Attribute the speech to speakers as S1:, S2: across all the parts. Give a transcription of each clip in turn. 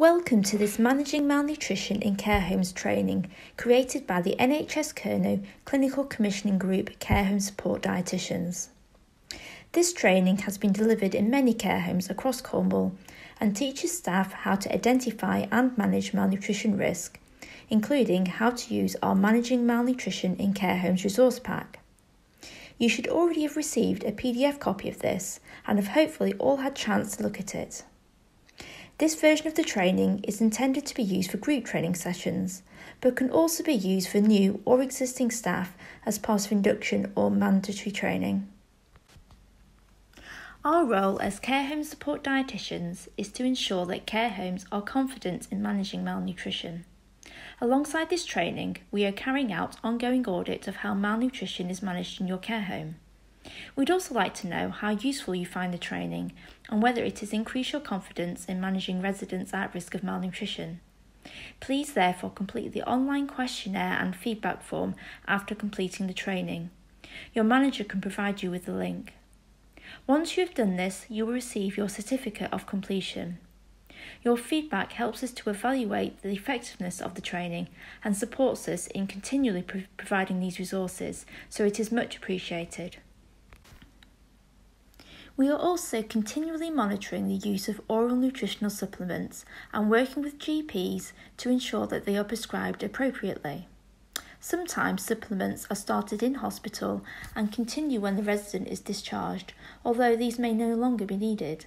S1: Welcome to this Managing Malnutrition in Care Homes training created by the NHS Kerno Clinical Commissioning Group Care Home Support Dietitians. This training has been delivered in many care homes across Cornwall and teaches staff how to identify and manage malnutrition risk, including how to use our Managing Malnutrition in Care Homes resource pack. You should already have received a PDF copy of this and have hopefully all had a chance to look at it. This version of the training is intended to be used for group training sessions, but can also be used for new or existing staff as part of induction or mandatory training. Our role as care home support dietitians is to ensure that care homes are confident in managing malnutrition. Alongside this training, we are carrying out ongoing audit of how malnutrition is managed in your care home. We'd also like to know how useful you find the training and whether it has increased your confidence in managing residents at risk of malnutrition. Please therefore complete the online questionnaire and feedback form after completing the training. Your manager can provide you with the link. Once you have done this, you will receive your certificate of completion. Your feedback helps us to evaluate the effectiveness of the training and supports us in continually providing these resources, so it is much appreciated. We are also continually monitoring the use of oral nutritional supplements and working with GPs to ensure that they are prescribed appropriately. Sometimes supplements are started in hospital and continue when the resident is discharged, although these may no longer be needed.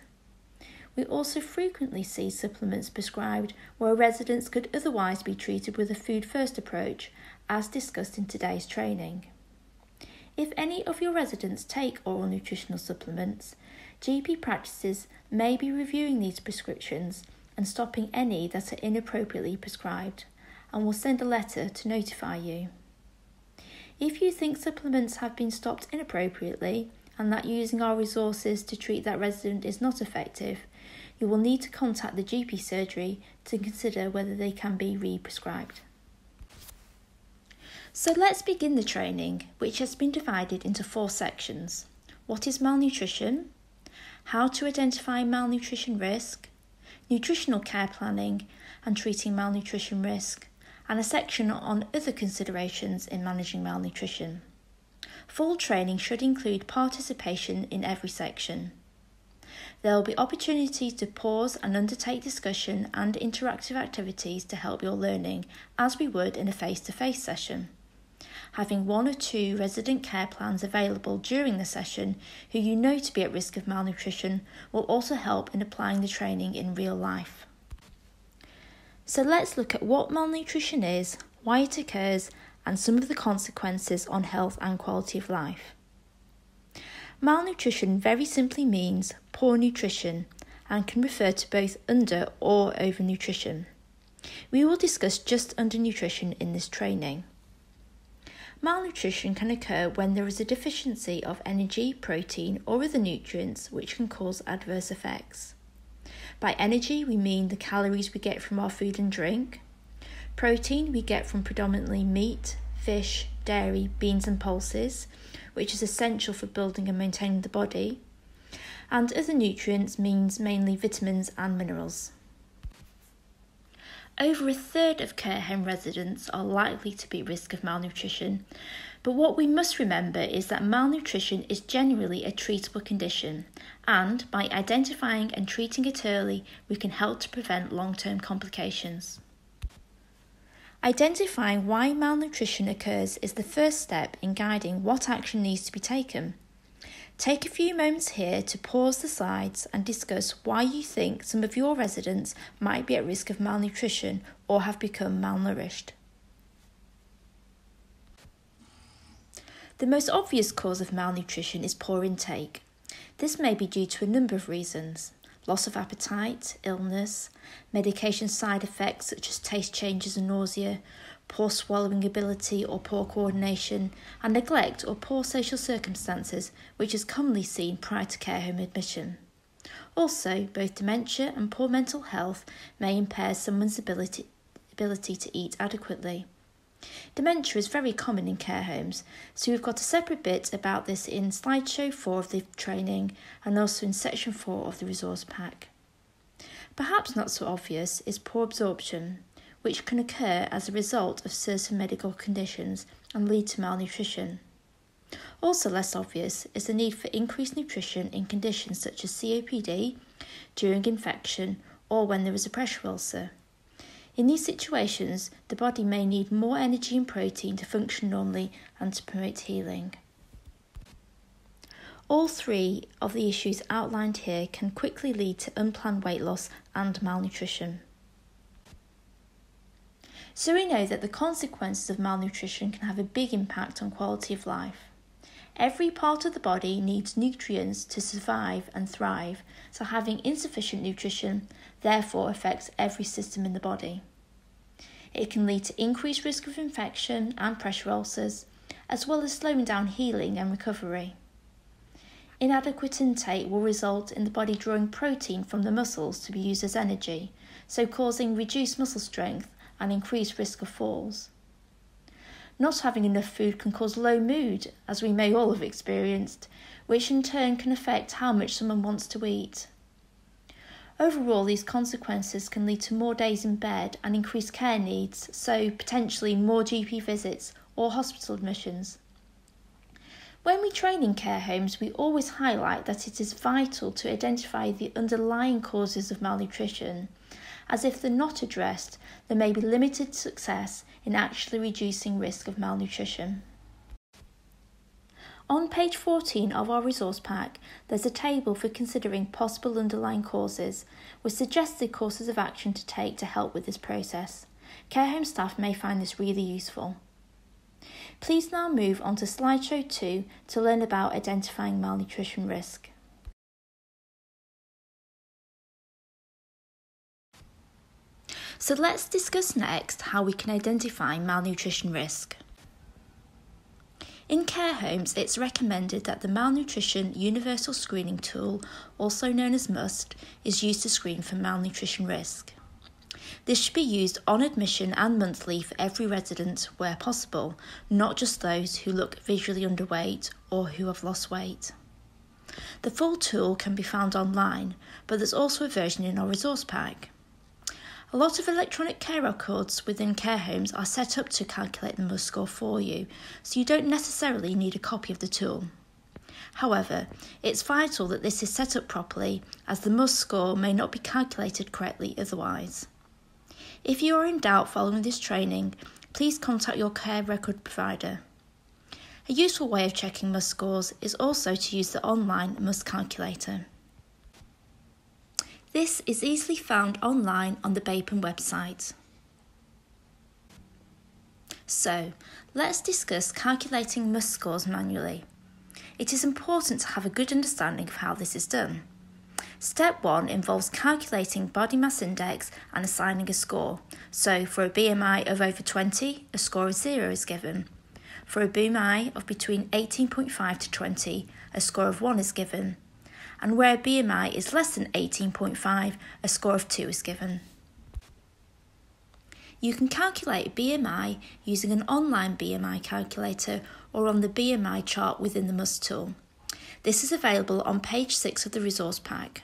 S1: We also frequently see supplements prescribed where residents could otherwise be treated with a food-first approach, as discussed in today's training. If any of your residents take oral nutritional supplements, GP practices may be reviewing these prescriptions and stopping any that are inappropriately prescribed, and will send a letter to notify you. If you think supplements have been stopped inappropriately and that using our resources to treat that resident is not effective, you will need to contact the GP surgery to consider whether they can be re-prescribed. So let's begin the training, which has been divided into 4 sections. What is malnutrition? How to identify malnutrition risk, nutritional care planning and treating malnutrition risk, and a section on other considerations in managing malnutrition. Full training should include participation in every section. There will be opportunities to pause and undertake discussion and interactive activities to help your learning, as we would in a face-to-face session. Having 1 or 2 resident care plans available during the session who you know to be at risk of malnutrition will also help in applying the training in real life. So let's look at what malnutrition is, why it occurs, and some of the consequences on health and quality of life. Malnutrition very simply means poor nutrition and can refer to both under or overnutrition. We will discuss just undernutrition in this training. Malnutrition can occur when there is a deficiency of energy, protein or other nutrients which can cause adverse effects. By energy we mean the calories we get from our food and drink. Protein we get from predominantly meat, fish, dairy, beans and pulses, which is essential for building and maintaining the body. And other nutrients means mainly vitamins and minerals. Over a third of care home residents are likely to be at risk of malnutrition, but what we must remember is that malnutrition is generally a treatable condition, and by identifying and treating it early, we can help to prevent long-term complications. Identifying why malnutrition occurs is the first step in guiding what action needs to be taken. Take a few moments here to pause the slides and discuss why you think some of your residents might be at risk of malnutrition or have become malnourished. The most obvious cause of malnutrition is poor intake. This may be due to a number of reasons: loss of appetite, illness, medication side effects such as taste changes and nausea, poor swallowing ability or poor coordination, and neglect or poor social circumstances, which is commonly seen prior to care home admission. Also, both dementia and poor mental health may impair someone's ability to eat adequately. Dementia is very common in care homes, so we've got a separate bit about this in slideshow 4 of the training and also in section 4 of the resource pack. Perhaps not so obvious is poor absorption, which can occur as a result of certain medical conditions and lead to malnutrition. Also less obvious is the need for increased nutrition in conditions such as COPD, during infection, or when there is a pressure ulcer. In these situations, the body may need more energy and protein to function normally and to promote healing. All three of the issues outlined here can quickly lead to unplanned weight loss and malnutrition. So we know that the consequences of malnutrition can have a big impact on quality of life. Every part of the body needs nutrients to survive and thrive, so having insufficient nutrition therefore affects every system in the body. It can lead to increased risk of infection and pressure ulcers, as well as slowing down healing and recovery. Inadequate intake will result in the body drawing protein from the muscles to be used as energy, so causing reduced muscle strength and increased risk of falls. Not having enough food can cause low mood, as we may all have experienced, which in turn can affect how much someone wants to eat. Overall, these consequences can lead to more days in bed and increased care needs, so potentially more GP visits or hospital admissions. When we train in care homes, we always highlight that it is vital to identify the underlying causes of malnutrition, as if they're not addressed, there may be limited success in actually reducing risk of malnutrition. On page 14 of our resource pack, there's a table for considering possible underlying causes, with suggested courses of action to take to help with this process. Care home staff may find this really useful. Please now move on to slideshow 2 to learn about identifying malnutrition risk. So let's discuss next how we can identify malnutrition risk. In care homes, it's recommended that the Malnutrition Universal Screening Tool, also known as MUST, is used to screen for malnutrition risk. This should be used on admission and monthly for every resident where possible, not just those who look visually underweight or who have lost weight. The full tool can be found online, but there's also a version in our resource pack. A lot of electronic care records within care homes are set up to calculate the MUST score for you, so you don't necessarily need a copy of the tool. However, it's vital that this is set up properly, as the MUST score may not be calculated correctly otherwise. If you are in doubt following this training, please contact your care record provider. A useful way of checking MUST scores is also to use the online MUST calculator. This is easily found online on the BAPEN website. So, let's discuss calculating MUST scores manually. It is important to have a good understanding of how this is done. Step 1 involves calculating body mass index and assigning a score. So, for a BMI of over 20, a score of 0 is given. For a BMI of between 18.5 to 20, a score of 1 is given. And where a BMI is less than 18.5, a score of 2 is given. You can calculate BMI using an online BMI calculator or on the BMI chart within the MUST tool. This is available on page 6 of the resource pack.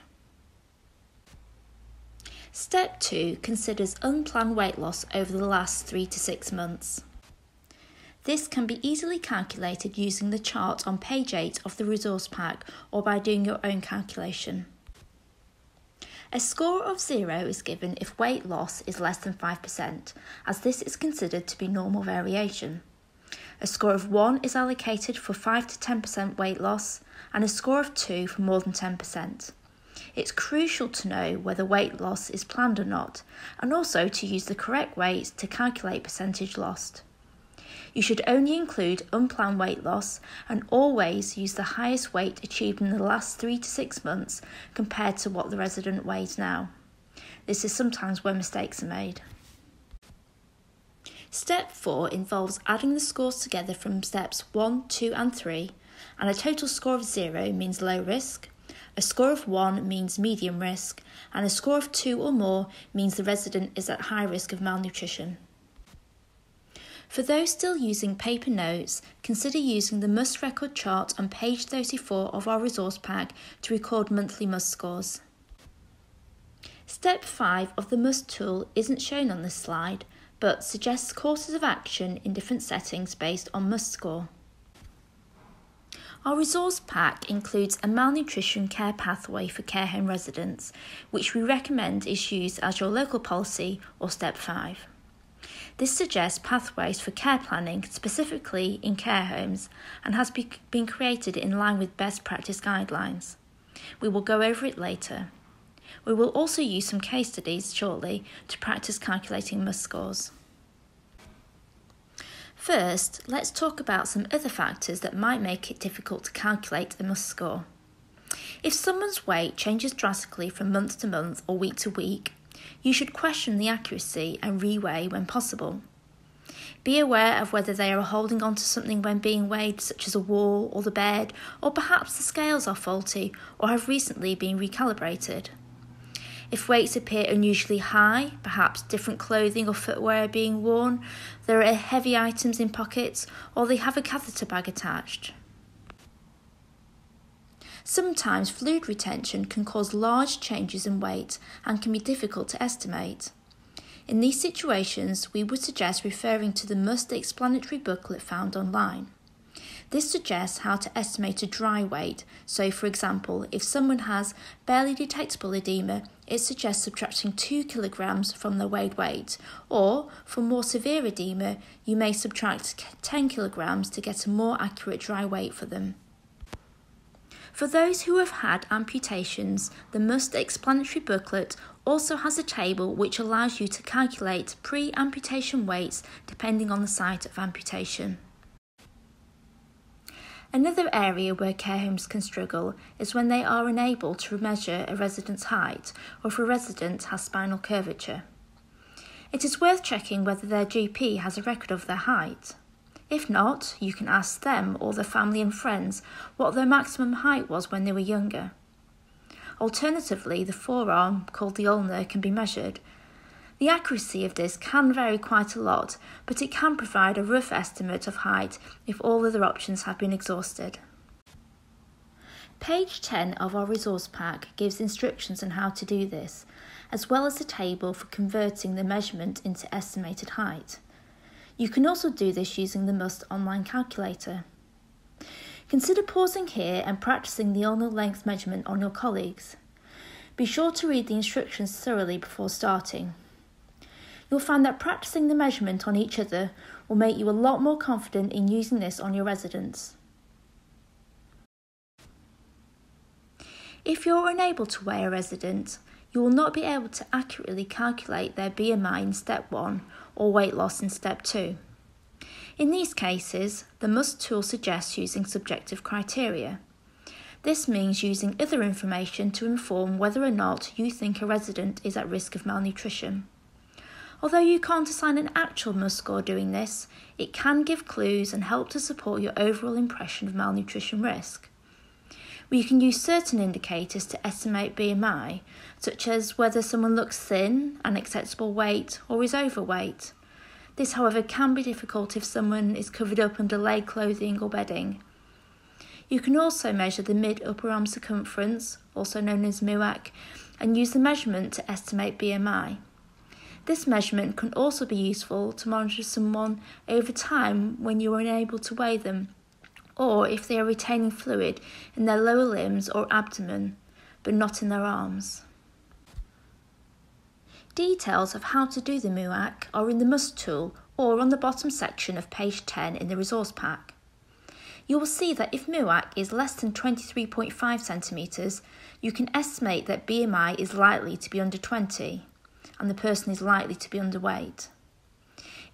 S1: Step 2 considers unplanned weight loss over the last 3 to 6 months. This can be easily calculated using the chart on page 8 of the resource pack or by doing your own calculation. A score of 0 is given if weight loss is less than 5%, as this is considered to be normal variation. A score of 1 is allocated for 5 to 10% weight loss, and a score of 2 for more than 10%. It's crucial to know whether weight loss is planned or not, and also to use the correct weights to calculate percentage lost. You should only include unplanned weight loss and always use the highest weight achieved in the last 3 to 6 months compared to what the resident weighs now. This is sometimes where mistakes are made. Step 4 involves adding the scores together from steps 1, 2 and 3, and a total score of 0 means low risk, a score of 1 means medium risk, and a score of 2 or more means the resident is at high risk of malnutrition. For those still using paper notes, consider using the MUST record chart on page 34 of our resource pack to record monthly MUST scores. Step 5 of the must tool isn't shown on this slide, but suggests courses of action in different settings based on must score. Our resource pack includes a malnutrition care pathway for care home residents, which we recommend is used as your local policy or Step 5. This suggests pathways for care planning specifically in care homes and has been created in line with best practice guidelines. We will go over it later. We will also use some case studies shortly to practice calculating must scores. First, let's talk about some other factors that might make it difficult to calculate a must score. If someone's weight changes drastically from month to month or week to week, you should question the accuracy and reweigh when possible. Be aware of whether they are holding on to something when being weighed, such as a wall or the bed, or perhaps the scales are faulty or have recently been recalibrated. If weights appear unusually high, perhaps different clothing or footwear are being worn, there are heavy items in pockets, or they have a catheter bag attached. Sometimes fluid retention can cause large changes in weight and can be difficult to estimate. In these situations, we would suggest referring to the must explanatory booklet found online. This suggests how to estimate a dry weight, so for example, if someone has barely detectable edema, it suggests subtracting 2 kilograms from their weighed weight, or for more severe edema, you may subtract 10 kilograms to get a more accurate dry weight for them. For those who have had amputations, the must explanatory booklet also has a table which allows you to calculate pre-amputation weights depending on the site of amputation. Another area where care homes can struggle is when they are unable to measure a resident's height or if a resident has spinal curvature. It is worth checking whether their GP has a record of their height. If not, you can ask them or their family and friends what their maximum height was when they were younger. Alternatively, the forearm, called the ulnar, can be measured. The accuracy of this can vary quite a lot, but it can provide a rough estimate of height if all other options have been exhausted. Page 10 of our resource pack gives instructions on how to do this, as well as a table for converting the measurement into estimated height. You can also do this using the Must online calculator. Consider pausing here and practicing the ulnar length measurement on your colleagues. Be sure to read the instructions thoroughly before starting. You'll find that practicing the measurement on each other will make you a lot more confident in using this on your residents. If you're unable to weigh a resident, you will not be able to accurately calculate their BMI in Step 1 or weight loss in Step 2. In these cases, the Must tool suggests using subjective criteria. This means using other information to inform whether or not you think a resident is at risk of malnutrition. Although you can't assign an actual must score doing this, it can give clues and help to support your overall impression of malnutrition risk. We can use certain indicators to estimate BMI, such as whether someone looks thin, an acceptable weight, or is overweight. This, however, can be difficult if someone is covered up under leg clothing or bedding. You can also measure the mid-upper arm circumference, also known as MUAC, and use the measurement to estimate BMI. This measurement can also be useful to monitor someone over time when you are unable to weigh them, or if they are retaining fluid in their lower limbs or abdomen, but not in their arms. Details of how to do the MUAC are in the Must tool or on the bottom section of page 10 in the resource pack. You will see that if MUAC is less than 23.5 centimetres, you can estimate that BMI is likely to be under 20. And the person is likely to be underweight.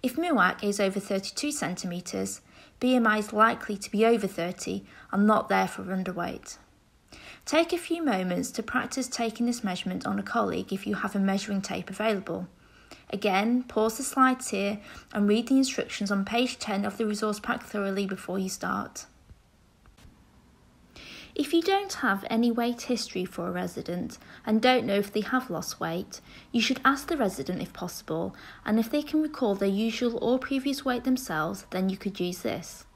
S1: If MUAC is over 32 centimetres, BMI is likely to be over 30 and not therefore underweight. Take a few moments to practice taking this measurement on a colleague if you have a measuring tape available. Again, pause the slides here and read the instructions on page 10 of the resource pack thoroughly before you start. If you don't have any weight history for a resident and don't know if they have lost weight, you should ask the resident if possible, and if they can recall their usual or previous weight themselves, then you could use this.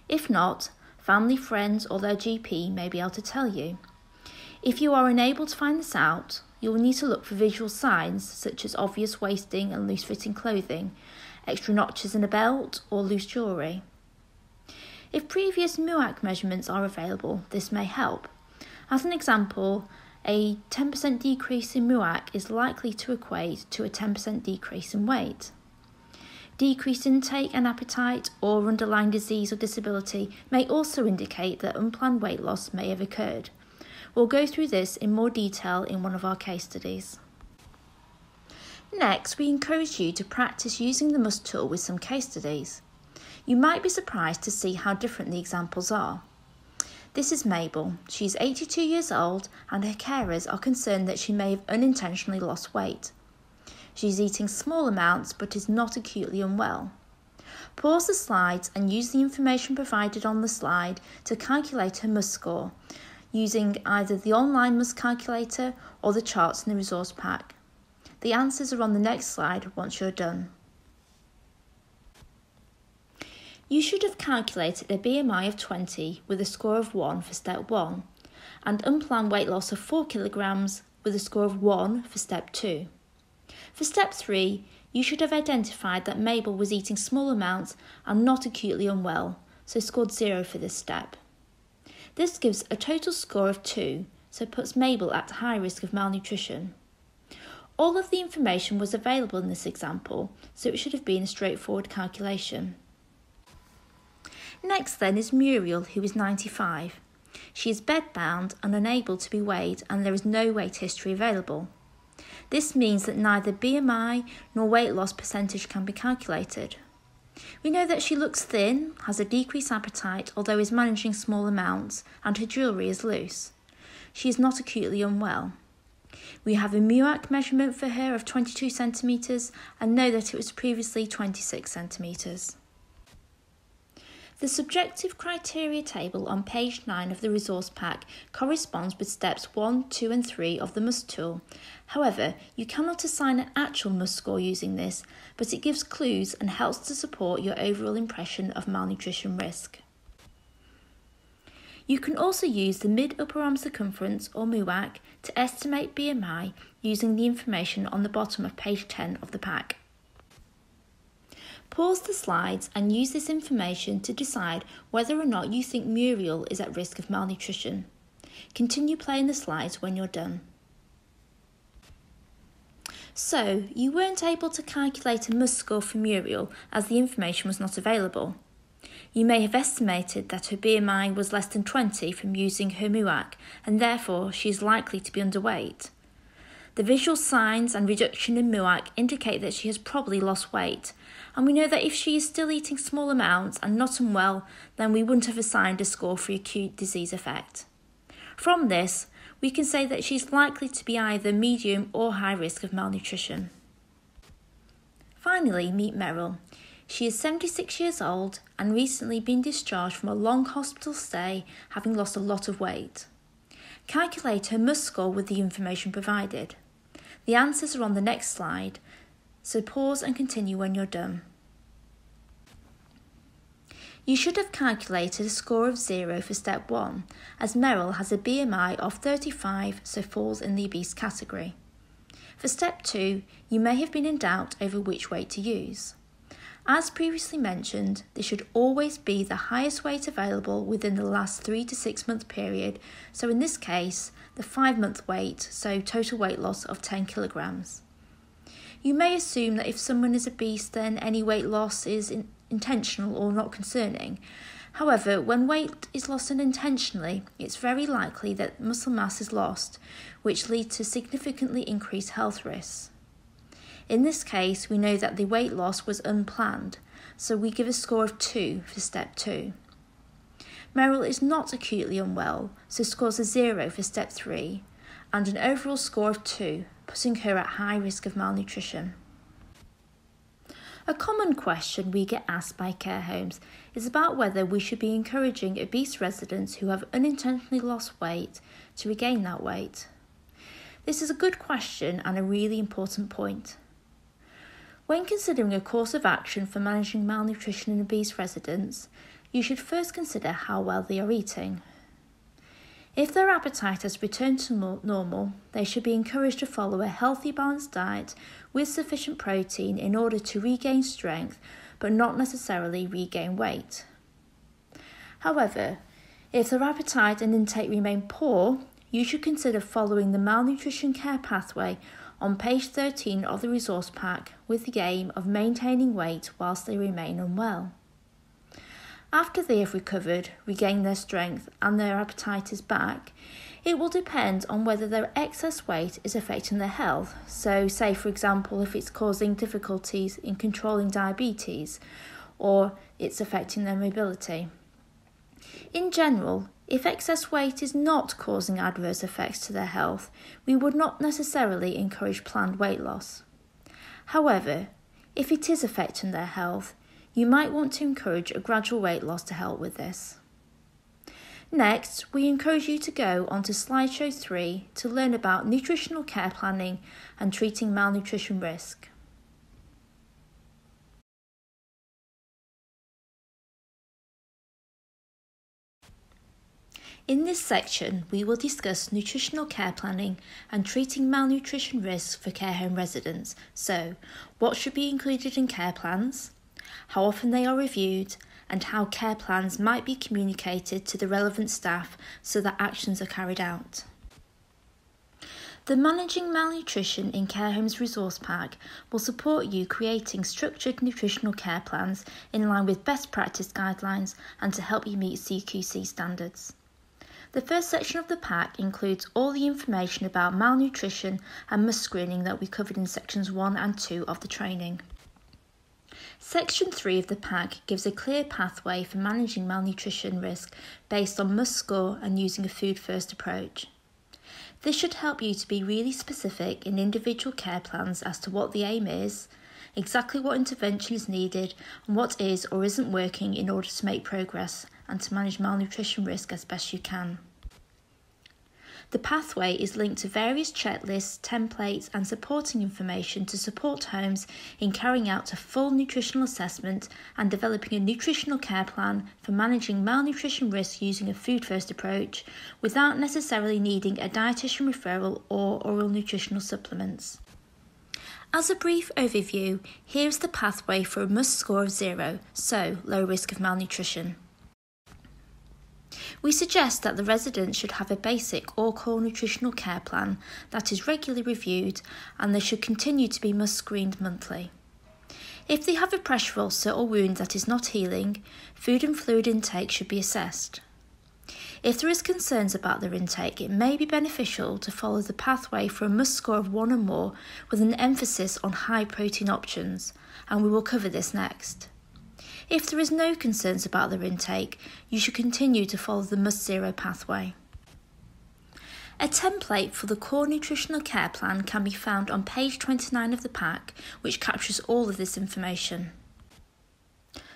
S1: If not, family, friends or their GP may be able to tell you. If you are unable to find this out, you will need to look for visual signs such as obvious wasting and loose-fitting clothing, extra notches in a belt, or loose jewellery. If previous MUAC measurements are available, this may help. As an example, a 10% decrease in MUAC is likely to equate to a 10% decrease in weight. Decreased intake and appetite or underlying disease or disability may also indicate that unplanned weight loss may have occurred. We'll go through this in more detail in one of our case studies. Next, we encourage you to practice using the MUST tool with some case studies. You might be surprised to see how different the examples are. This is Mabel. She's 82 years old and her carers are concerned that she may have unintentionally lost weight. She's eating small amounts but is not acutely unwell. Pause the slides and use the information provided on the slide to calculate her MUST score, using either the online MUST calculator or the charts in the resource pack. The answers are on the next slide once you're done. You should have calculated a BMI of 20 with a score of 1 for step 1 and unplanned weight loss of 4 kilograms with a score of 1 for step 2. For step 3, you should have identified that Mabel was eating small amounts and not acutely unwell, so scored 0 for this step. This gives a total score of 2, so puts Mabel at high risk of malnutrition. All of the information was available in this example, so it should have been a straightforward calculation. Next then is Muriel, who is 95. She is bedbound and unable to be weighed, and there is no weight history available. This means that neither BMI nor weight loss percentage can be calculated. We know that she looks thin, has a decreased appetite, although is managing small amounts, and her jewellery is loose. She is not acutely unwell. We have a MUAC measurement for her of 22 centimetres and know that it was previously 26 centimetres. The subjective criteria table on page 9 of the resource pack corresponds with steps 1, 2 and 3 of the MUST tool. However, you cannot assign an actual MUST score using this, but it gives clues and helps to support your overall impression of malnutrition risk. You can also use the mid-upper arm circumference or MUAC to estimate BMI using the information on the bottom of page 10 of the pack. Pause the slides and use this information to decide whether or not you think Muriel is at risk of malnutrition. Continue playing the slides when you're done. So, you weren't able to calculate a MUST score for Muriel as the information was not available. You may have estimated that her BMI was less than 20 from using her MUAC, and therefore she is likely to be underweight. The visual signs and reduction in MUAC indicate that she has probably lost weight, and we know that if she is still eating small amounts and not unwell, then we wouldn't have assigned a score for acute disease effect. From this, we can say that she is likely to be either medium or high risk of malnutrition. Finally, meet Meryl. She is 76 years old and recently been discharged from a long hospital stay, having lost a lot of weight. Calculate her MUST score with the information provided. The answers are on the next slide, so pause and continue when you're done. You should have calculated a score of 0 for step 1, as Meryl has a BMI of 35, so falls in the obese category. For step 2, you may have been in doubt over which weight to use. As previously mentioned, this should always be the highest weight available within the last 3 to 6 month period, so in this case, the 5-month weight, so total weight loss of 10 kilograms. You may assume that if someone is obese, then any weight loss is intentional or not concerning. However, when weight is lost unintentionally, it's very likely that muscle mass is lost, which leads to significantly increased health risks. In this case, we know that the weight loss was unplanned, so we give a score of 2 for step 2. Meryl is not acutely unwell, so scores a 0 for step 3, and an overall score of 2, putting her at high risk of malnutrition. A common question we get asked by care homes is about whether we should be encouraging obese residents who have unintentionally lost weight to regain that weight. This is a good question and a really important point. When considering a course of action for managing malnutrition in obese residents, you should first consider how well they are eating. If their appetite has returned to normal, they should be encouraged to follow a healthy, balanced diet with sufficient protein in order to regain strength, but not necessarily regain weight. However, if their appetite and intake remain poor, you should consider following the malnutrition care pathway on page 13 of the resource pack with the aim of maintaining weight whilst they remain unwell. After they have recovered, regained their strength and their appetite is back, it will depend on whether their excess weight is affecting their health. So say for example if it's causing difficulties in controlling diabetes or it's affecting their mobility. In general, if excess weight is not causing adverse effects to their health, we would not necessarily encourage planned weight loss. However, if it is affecting their health, you might want to encourage a gradual weight loss to help with this. Next, we encourage you to go on to slideshow 3 to learn about nutritional care planning and treating malnutrition risk. In this section, we will discuss nutritional care planning and treating malnutrition risks for care home residents. So, what should be included in care plans, how often they are reviewed, and how care plans might be communicated to the relevant staff so that actions are carried out. The Managing Malnutrition in Care Homes resource pack will support you creating structured nutritional care plans in line with best practice guidelines and to help you meet CQC standards. The first section of the pack includes all the information about malnutrition and must screening that we covered in sections 1 and 2 of the training. Section 3 of the pack gives a clear pathway for managing malnutrition risk based on must score and using a food first approach. This should help you to be really specific in individual care plans as to what the aim is, exactly what intervention is needed, and what is or isn't working in order to make progress and to manage malnutrition risk as best you can. The pathway is linked to various checklists, templates and supporting information to support homes in carrying out a full nutritional assessment and developing a nutritional care plan for managing malnutrition risk using a food-first approach without necessarily needing a dietitian referral or oral nutritional supplements. As a brief overview, here is the pathway for a must score of 0, so low risk of malnutrition. We suggest that the residents should have a basic or core nutritional care plan that is regularly reviewed and they should continue to be must screened monthly. If they have a pressure ulcer or wound that is not healing, food and fluid intake should be assessed. If there is concerns about their intake, it may be beneficial to follow the pathway for a must score of 1 or more with an emphasis on high protein options, and we will cover this next. If there is no concerns about their intake, you should continue to follow the must zero pathway. A template for the core nutritional care plan can be found on page 29 of the pack, which captures all of this information.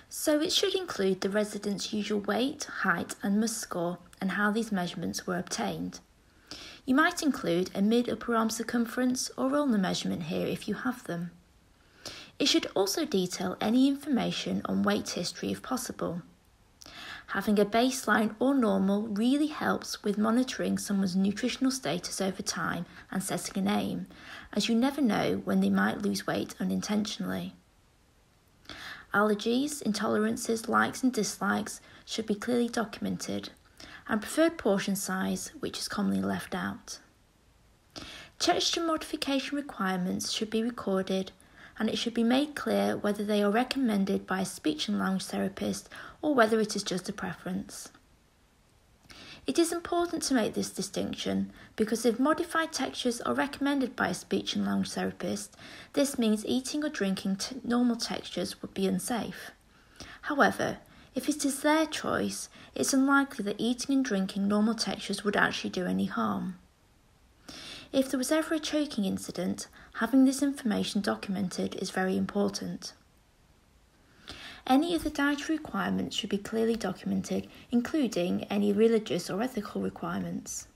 S1: So it should include the resident's usual weight, height and must score and how these measurements were obtained. You might include a mid-upper arm circumference or ulnar measurement here if you have them. It should also detail any information on weight history if possible. Having a baseline or normal really helps with monitoring someone's nutritional status over time and setting an aim, as you never know when they might lose weight unintentionally. Allergies, intolerances, likes and dislikes should be clearly documented, and preferred portion size, which is commonly left out. Texture modification requirements should be recorded, and it should be made clear whether they are recommended by a speech and language therapist or whether it is just a preference. It is important to make this distinction because if modified textures are recommended by a speech and language therapist, this means eating or drinking normal textures would be unsafe. However, if it is their choice, it's unlikely that eating and drinking normal textures would actually do any harm. If there was ever a choking incident, having this information documented is very important. Any of the dietary requirements should be clearly documented, including any religious or ethical requirements.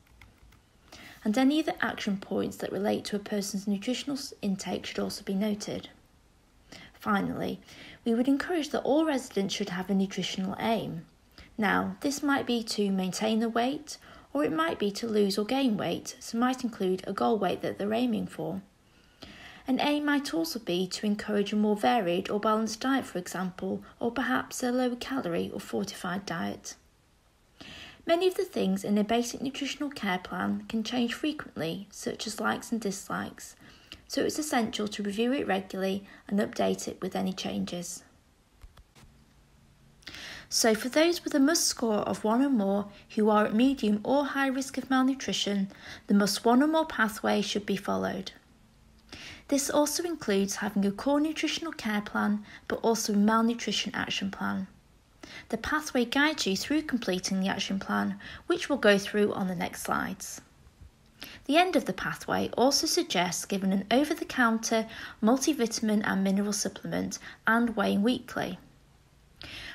S1: And any of the action points that relate to a person's nutritional intake should also be noted. Finally, we would encourage that all residents should have a nutritional aim. Now, this might be to maintain the weight, or it might be to lose or gain weight, so might include a goal weight that they're aiming for. An aim might also be to encourage a more varied or balanced diet, for example, or perhaps a lower calorie or fortified diet. Many of the things in a basic nutritional care plan can change frequently, such as likes and dislikes, so it's essential to review it regularly and update it with any changes. So for those with a must score of 1 or more who are at medium or high risk of malnutrition, the must 1 or more pathway should be followed. This also includes having a core nutritional care plan, but also a malnutrition action plan. The pathway guides you through completing the action plan, which we'll go through on the next slides. The end of the pathway also suggests giving an over-the-counter multivitamin and mineral supplement and weighing weekly.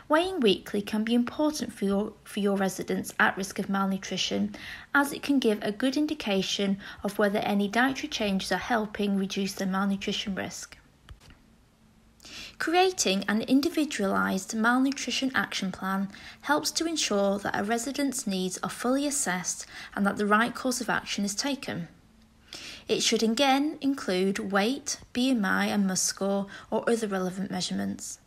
S1: Weighing weekly can be important for your residents at risk of malnutrition, as it can give a good indication of whether any dietary changes are helping reduce their malnutrition risk. Creating an individualised malnutrition action plan helps to ensure that a resident's needs are fully assessed and that the right course of action is taken. It should again include weight, BMI and must score or other relevant measurements.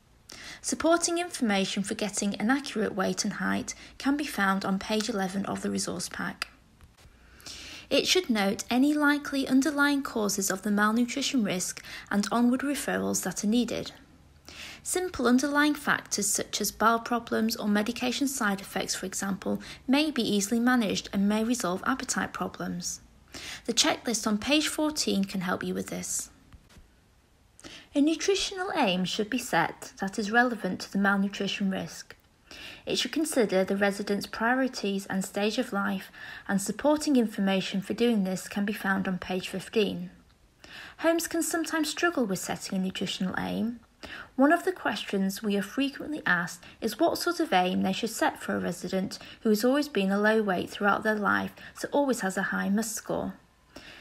S1: Supporting information for getting an accurate weight and height can be found on page 11 of the resource pack. It should note any likely underlying causes of the malnutrition risk and onward referrals that are needed. Simple underlying factors such as bowel problems or medication side effects, for example, may be easily managed and may resolve appetite problems. The checklist on page 14 can help you with this. A nutritional aim should be set that is relevant to the malnutrition risk. It should consider the resident's priorities and stage of life, and supporting information for doing this can be found on page 15. Homes can sometimes struggle with setting a nutritional aim. One of the questions we are frequently asked is what sort of aim they should set for a resident who has always been a low weight throughout their life, so always has a high must score.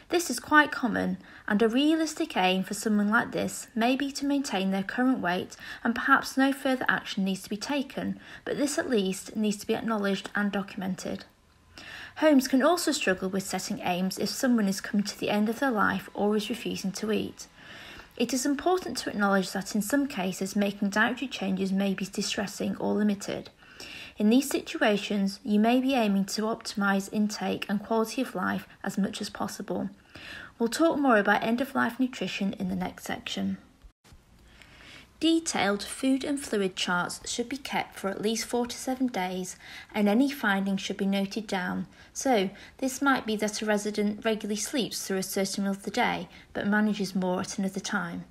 S1: This is quite common, and a realistic aim for someone like this may be to maintain their current weight, and perhaps no further action needs to be taken, but this at least needs to be acknowledged and documented. Homes can also struggle with setting aims if someone is coming to the end of their life or is refusing to eat. It is important to acknowledge that in some cases making dietary changes may be distressing or limited. In these situations, you may be aiming to optimise intake and quality of life as much as possible. We'll talk more about end-of-life nutrition in the next section. Detailed food and fluid charts should be kept for at least 4 to 7 days, and any findings should be noted down. So, this might be that a resident regularly sleeps through a certain meal of the day, but manages more at another time.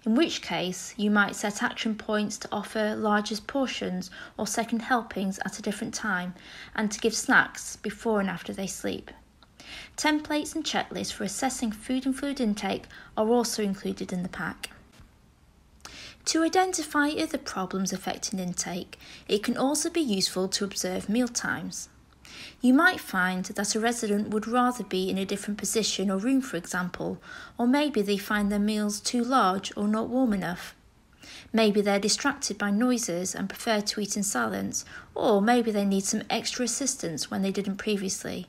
S1: In which case, you might set action points to offer larger portions or second helpings at a different time, and to give snacks before and after they sleep. Templates and checklists for assessing food and fluid intake are also included in the pack. To identify other problems affecting intake, it can also be useful to observe meal times. You might find that a resident would rather be in a different position or room, for example, or maybe they find their meals too large or not warm enough. Maybe they're distracted by noises and prefer to eat in silence, or maybe they need some extra assistance when they didn't previously.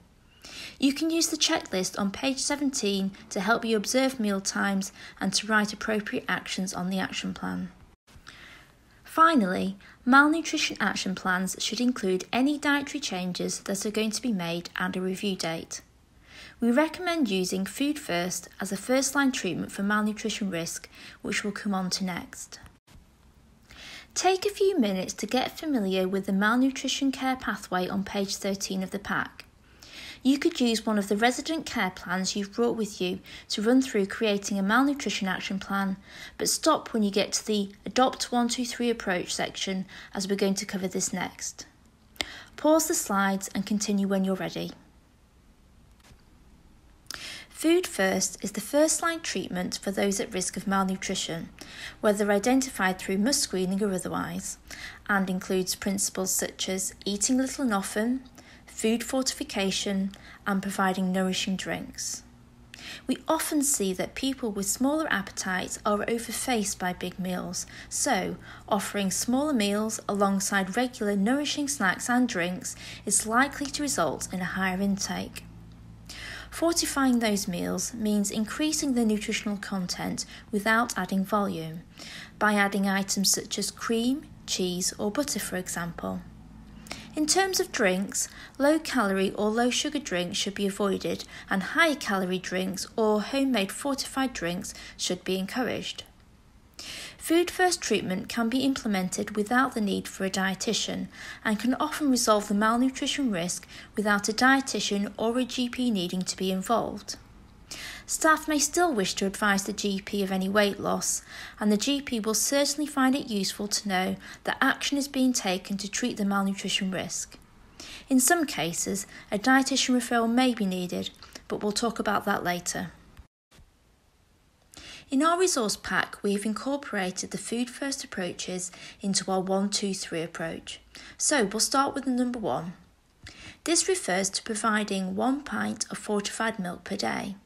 S1: You can use the checklist on page 17 to help you observe meal times and to write appropriate actions on the action plan. Finally, malnutrition action plans should include any dietary changes that are going to be made and a review date. We recommend using Food First as a first-line treatment for malnutrition risk, which we'll come on to next. Take a few minutes to get familiar with the malnutrition care pathway on page 13 of the pack. You could use one of the resident care plans you've brought with you to run through creating a malnutrition action plan, but stop when you get to the Adopt 1, 2, 3 approach section, as we're going to cover this next. Pause the slides and continue when you're ready. Food First is the first-line treatment for those at risk of malnutrition, whether identified through must screening or otherwise, and includes principles such as eating little and often, food fortification, and providing nourishing drinks. We often see that people with smaller appetites are overfaced by big meals, so offering smaller meals alongside regular nourishing snacks and drinks is likely to result in a higher intake. Fortifying those meals means increasing the nutritional content without adding volume, by adding items such as cream, cheese or butter, for example. In terms of drinks, low-calorie or low-sugar drinks should be avoided and high-calorie drinks or homemade fortified drinks should be encouraged. Food-first treatment can be implemented without the need for a dietitian and can often resolve the malnutrition risk without a dietitian or a GP needing to be involved. Staff may still wish to advise the GP of any weight loss, and the GP will certainly find it useful to know that action is being taken to treat the malnutrition risk. In some cases, a dietitian referral may be needed, but we'll talk about that later. In our resource pack, we've incorporated the food-first approaches into our 1-2-3 approach. So we'll start with the number 1. This refers to providing 1 pint of fortified milk per day.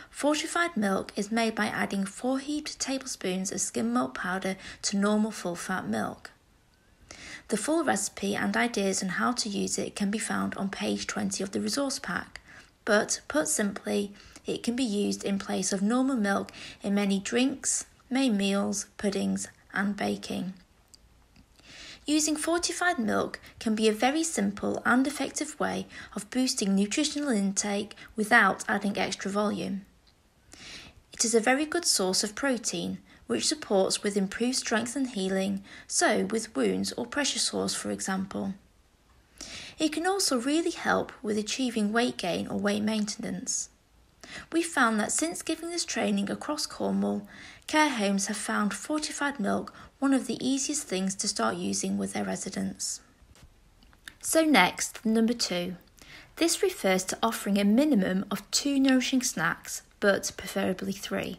S1: Fortified milk is made by adding 4 heaped tablespoons of skim milk powder to normal full-fat milk. The full recipe and ideas on how to use it can be found on page 20 of the resource pack, but put simply, it can be used in place of normal milk in many drinks, main meals, puddings and baking. Using fortified milk can be a very simple and effective way of boosting nutritional intake without adding extra volume. It is a very good source of protein, which supports with improved strength and healing, so with wounds or pressure sores, for example. It can also really help with achieving weight gain or weight maintenance. We found that since giving this training across Cornwall, care homes have found fortified milk one of the easiest things to start using with their residents. So next, number 2. This refers to offering a minimum of 2 nourishing snacks, but preferably 3.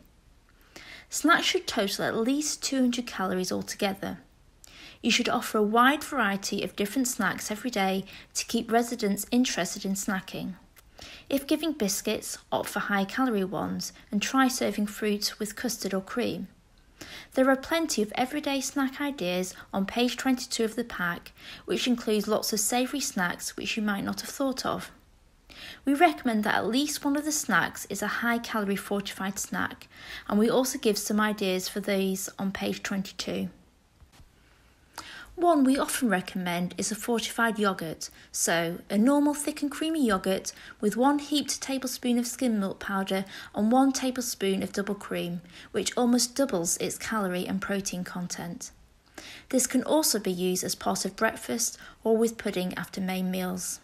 S1: Snacks should total at least 200 calories altogether. You should offer a wide variety of different snacks every day to keep residents interested in snacking. If giving biscuits, opt for high-calorie ones and try serving fruit with custard or cream. There are plenty of everyday snack ideas on page 22 of the pack, which includes lots of savoury snacks which you might not have thought of. We recommend that at least one of the snacks is a high-calorie fortified snack, and we also give some ideas for these on page 22. One we often recommend is a fortified yoghurt, so a normal thick and creamy yoghurt with 1 heaped tablespoon of skim milk powder and 1 tablespoon of double cream, which almost doubles its calorie and protein content. This can also be used as part of breakfast or with pudding after main meals.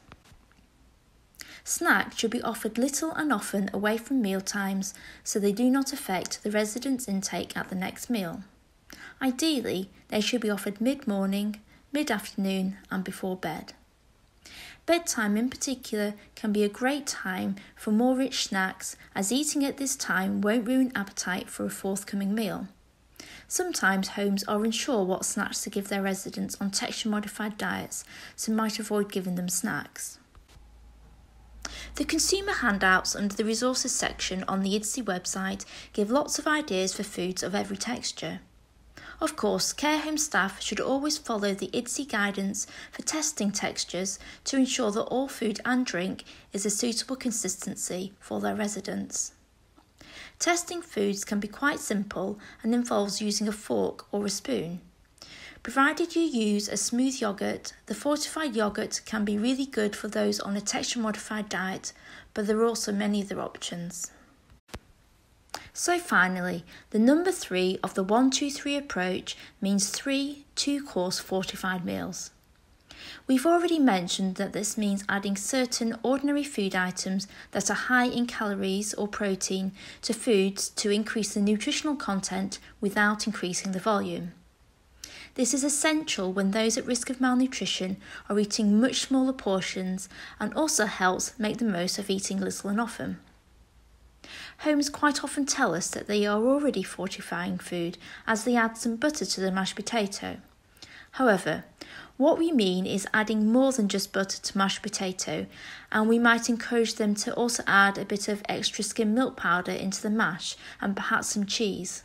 S1: Snacks should be offered little and often away from meal times so they do not affect the resident's intake at the next meal. Ideally, they should be offered mid-morning, mid-afternoon and before bed. Bedtime in particular can be a great time for more rich snacks, as eating at this time won't ruin appetite for a forthcoming meal. Sometimes homes are unsure what snacks to give their residents on texture-modified diets, so might avoid giving them snacks. The consumer handouts under the resources section on the IDSI website give lots of ideas for foods of every texture. Of course, care home staff should always follow the IDSI guidance for testing textures to ensure that all food and drink is a suitable consistency for their residents. Testing foods can be quite simple and involves using a fork or a spoon. Provided you use a smooth yoghurt, the fortified yoghurt can be really good for those on a texture-modified diet, but there are also many other options. So finally, the number 3 of the 1-2-3 approach means 3 2-course fortified meals. We've already mentioned that this means adding certain ordinary food items that are high in calories or protein to foods to increase the nutritional content without increasing the volume. This is essential when those at risk of malnutrition are eating much smaller portions, and also helps make the most of eating little and often. Homes quite often tell us that they are already fortifying food as they add some butter to the mashed potato. However, What we mean is adding more than just butter to mashed potato, and we might encourage them to also add a bit of extra skim milk powder into the mash and perhaps some cheese.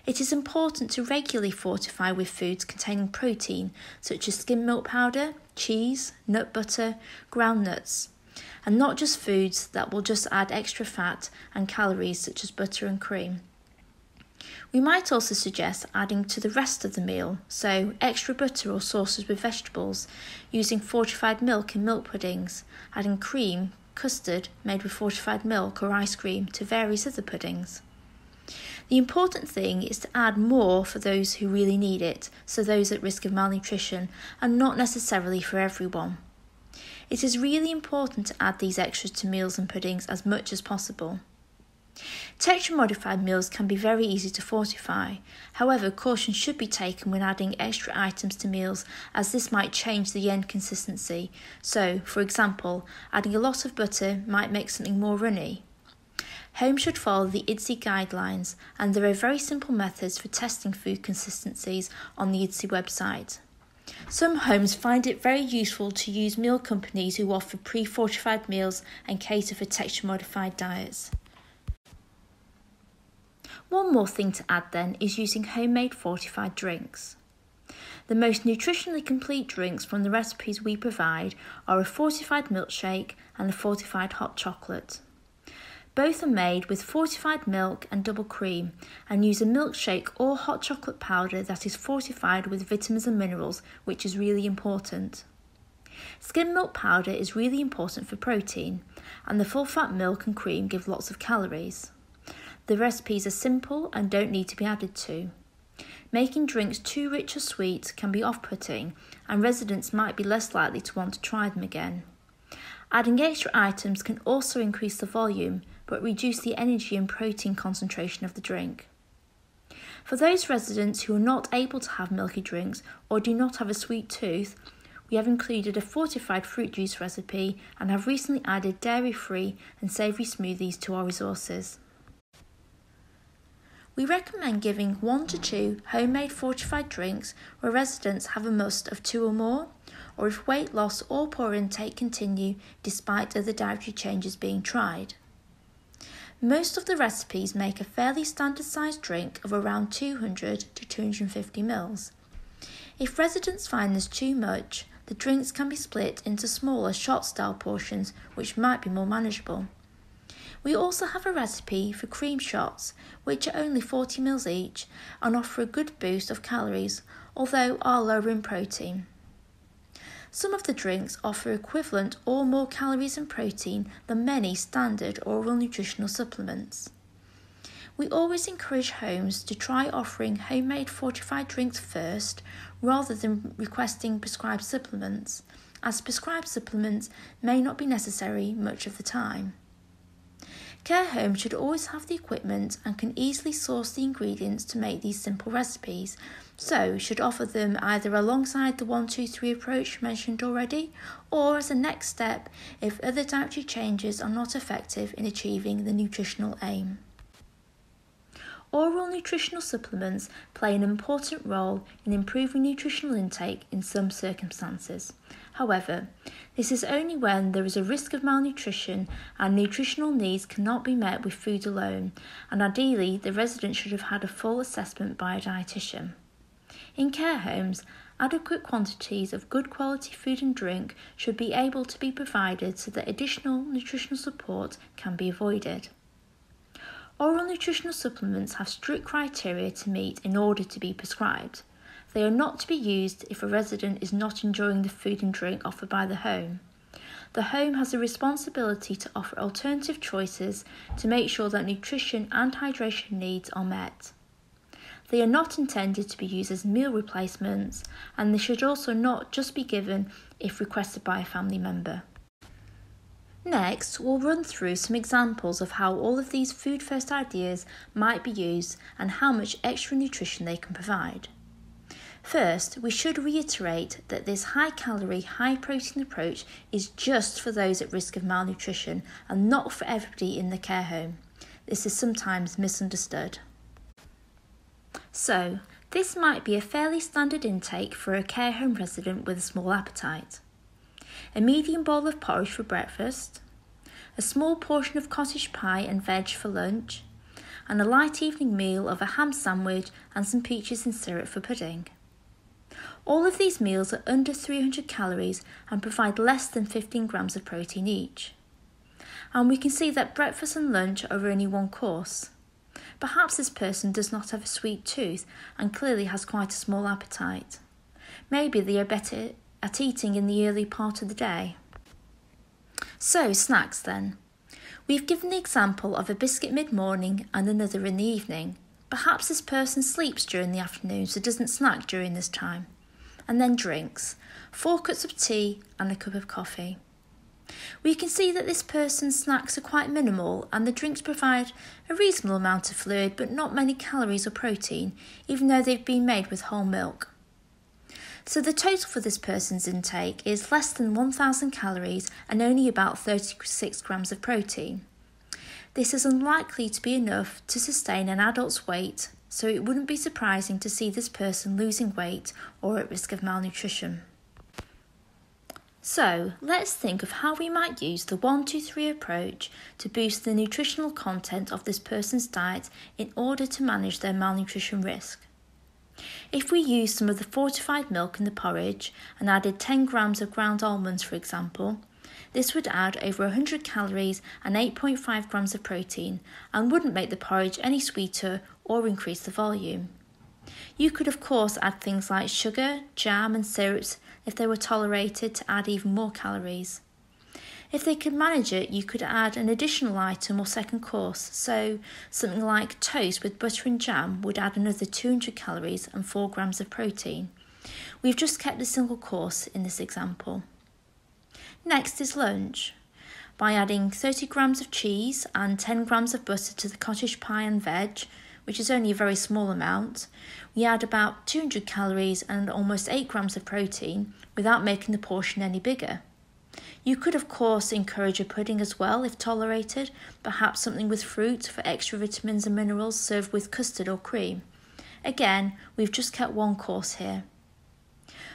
S1: It is important to regularly fortify with foods containing protein such as skim milk powder, cheese, nut butter, ground nuts, and not just foods that will just add extra fat and calories such as butter and cream. We might also suggest adding to the rest of the meal, so extra butter or sauces with vegetables, using fortified milk in milk puddings, adding cream, custard made with fortified milk or ice cream to various other puddings. The important thing is to add more for those who really need it, so those at risk of malnutrition, and not necessarily for everyone. It is really important to add these extras to meals and puddings as much as possible. Texture-modified meals can be very easy to fortify. However, caution should be taken when adding extra items to meals, as this might change the end consistency. So, for example, adding a lot of butter might make something more runny. Homes should follow the IDSI guidelines, and there are very simple methods for testing food consistencies on the IDSI website. Some homes find it very useful to use meal companies who offer pre-fortified meals and cater for texture-modified diets. One more thing to add then is using homemade fortified drinks. The most nutritionally complete drinks from the recipes we provide are a fortified milkshake and a fortified hot chocolate. Both are made with fortified milk and double cream and use a milkshake or hot chocolate powder that is fortified with vitamins and minerals, which is really important. Skim milk powder is really important for protein, and the full-fat milk and cream give lots of calories. The recipes are simple and don't need to be added to. Making drinks too rich or sweet can be off-putting, and residents might be less likely to want to try them again. Adding extra items can also increase the volume, but reduce the energy and protein concentration of the drink. For those residents who are not able to have milky drinks or do not have a sweet tooth, we have included a fortified fruit juice recipe and have recently added dairy-free and savoury smoothies to our resources. We recommend giving 1 to 2 homemade fortified drinks where residents have a must of 2 or more, or if weight loss or poor intake continue despite other dietary changes being tried. Most of the recipes make a fairly standard sized drink of around 200 to 250 ml. If residents find this too much, the drinks can be split into smaller shot-style portions which might be more manageable. We also have a recipe for cream shots, which are only 40 ml each and offer a good boost of calories, although are lower in protein. Some of the drinks offer equivalent or more calories and protein than many standard oral nutritional supplements. We always encourage homes to try offering homemade fortified drinks first, rather than requesting prescribed supplements, as prescribed supplements may not be necessary much of the time. Care homes should always have the equipment and can easily source the ingredients to make these simple recipes, so should offer them either alongside the 1-2-3 approach mentioned already, or as a next step if other dietary changes are not effective in achieving the nutritional aim. Oral nutritional supplements play an important role in improving nutritional intake in some circumstances. However, this is only when there is a risk of malnutrition and nutritional needs cannot be met with food alone, and ideally the resident should have had a full assessment by a dietitian. In care homes, adequate quantities of good quality food and drink should be able to be provided so that additional nutritional support can be avoided. Oral nutritional supplements have strict criteria to meet in order to be prescribed. They are not to be used if a resident is not enjoying the food and drink offered by the home. The home has a responsibility to offer alternative choices to make sure that nutrition and hydration needs are met. They are not intended to be used as meal replacements, and they should also not just be given if requested by a family member. Next, we'll run through some examples of how all of these food first ideas might be used and how much extra nutrition they can provide. First, we should reiterate that this high-calorie, high-protein approach is just for those at risk of malnutrition and not for everybody in the care home. This is sometimes misunderstood. So, This might be a fairly standard intake for a care home resident with a small appetite. A medium bowl of porridge for breakfast, a small portion of cottage pie and veg for lunch, and a light evening meal of a ham sandwich and some peaches and syrup for pudding. All of these meals are under 300 calories and provide less than 15 grams of protein each. And we can see that breakfast and lunch are only one course. Perhaps this person does not have a sweet tooth and clearly has quite a small appetite. Maybe they are better at eating in the early part of the day. So, snacks then. We've given the example of a biscuit mid-morning and another in the evening. Perhaps this person sleeps during the afternoon so doesn't snack during this time. And then drinks, 4 cups of tea and a cup of coffee. We can see that this person's snacks are quite minimal and the drinks provide a reasonable amount of fluid but not many calories or protein, even though they've been made with whole milk. So the total for this person's intake is less than 1,000 calories and only about 36 grams of protein. This is unlikely to be enough to sustain an adult's weight, so it wouldn't be surprising to see this person losing weight or at risk of malnutrition. So, let's think of how we might use the 1-2-3 approach to boost the nutritional content of this person's diet in order to manage their malnutrition risk. If we use some of the fortified milk in the porridge and added 10 grams of ground almonds, for example, this would add over 100 calories and 8.5 grams of protein and wouldn't make the porridge any sweeter or increase the volume. You could of course add things like sugar, jam and syrups if they were tolerated to add even more calories. If they could manage it, you could add an additional item or second course, so something like toast with butter and jam would add another 200 calories and 4 grams of protein. We've just kept a single course in this example. Next is lunch. By adding 30 grams of cheese and 10 grams of butter to the cottage pie and veg, which is only a very small amount, we add about 200 calories and almost 8 grams of protein without making the portion any bigger. You could of course encourage a pudding as well if tolerated, perhaps something with fruit for extra vitamins and minerals served with custard or cream. Again, we've just kept one course here.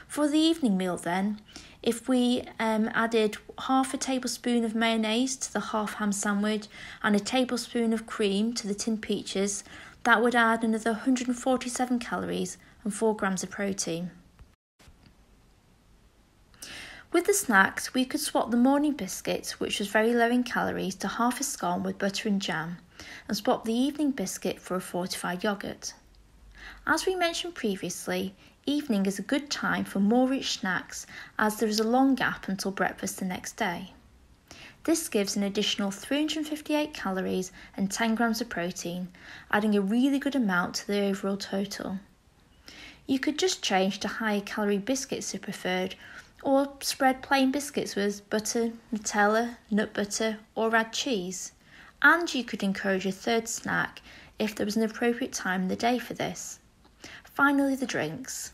S1: For the evening meal then, if we added half a tablespoon of mayonnaise to the half ham sandwich and a tablespoon of cream to the tin peaches, that would add another 147 calories and 4 grams of protein. With the snacks, we could swap the morning biscuit, which was very low in calories, to half a scone with butter and jam, and swap the evening biscuit for a fortified yoghurt. As we mentioned previously, evening is a good time for more rich snacks as there is a long gap until breakfast the next day. This gives an additional 358 calories and 10 grams of protein, adding a really good amount to the overall total. You could just change to higher calorie biscuits if preferred, or spread plain biscuits with butter, Nutella, nut butter, or add cheese. And you could encourage a third snack if there was an appropriate time in the day for this. Finally, the drinks.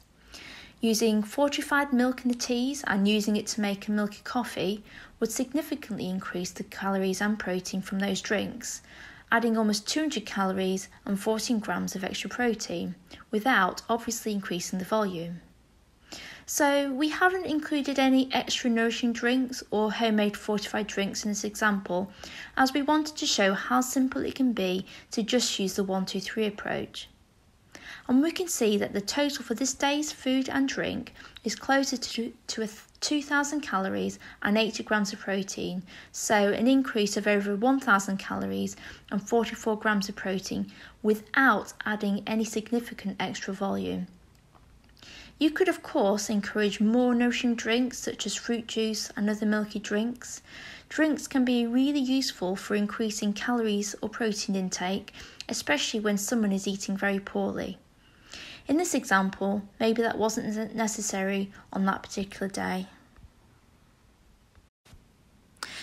S1: Using fortified milk in the teas and using it to make a milky coffee would significantly increase the calories and protein from those drinks, adding almost 200 calories and 14 grams of extra protein, without obviously increasing the volume. So we haven't included any extra nourishing drinks or homemade fortified drinks in this example, as we wanted to show how simple it can be to just use the 1-2-3 approach. And we can see that the total for this day's food and drink is closer to 2,000 calories and 80 grams of protein, so an increase of over 1,000 calories and 44 grams of protein without adding any significant extra volume. You could of course encourage more nourishing drinks such as fruit juice and other milky drinks. Drinks can be really useful for increasing calories or protein intake, especially when someone is eating very poorly. In this example, maybe that wasn't necessary on that particular day.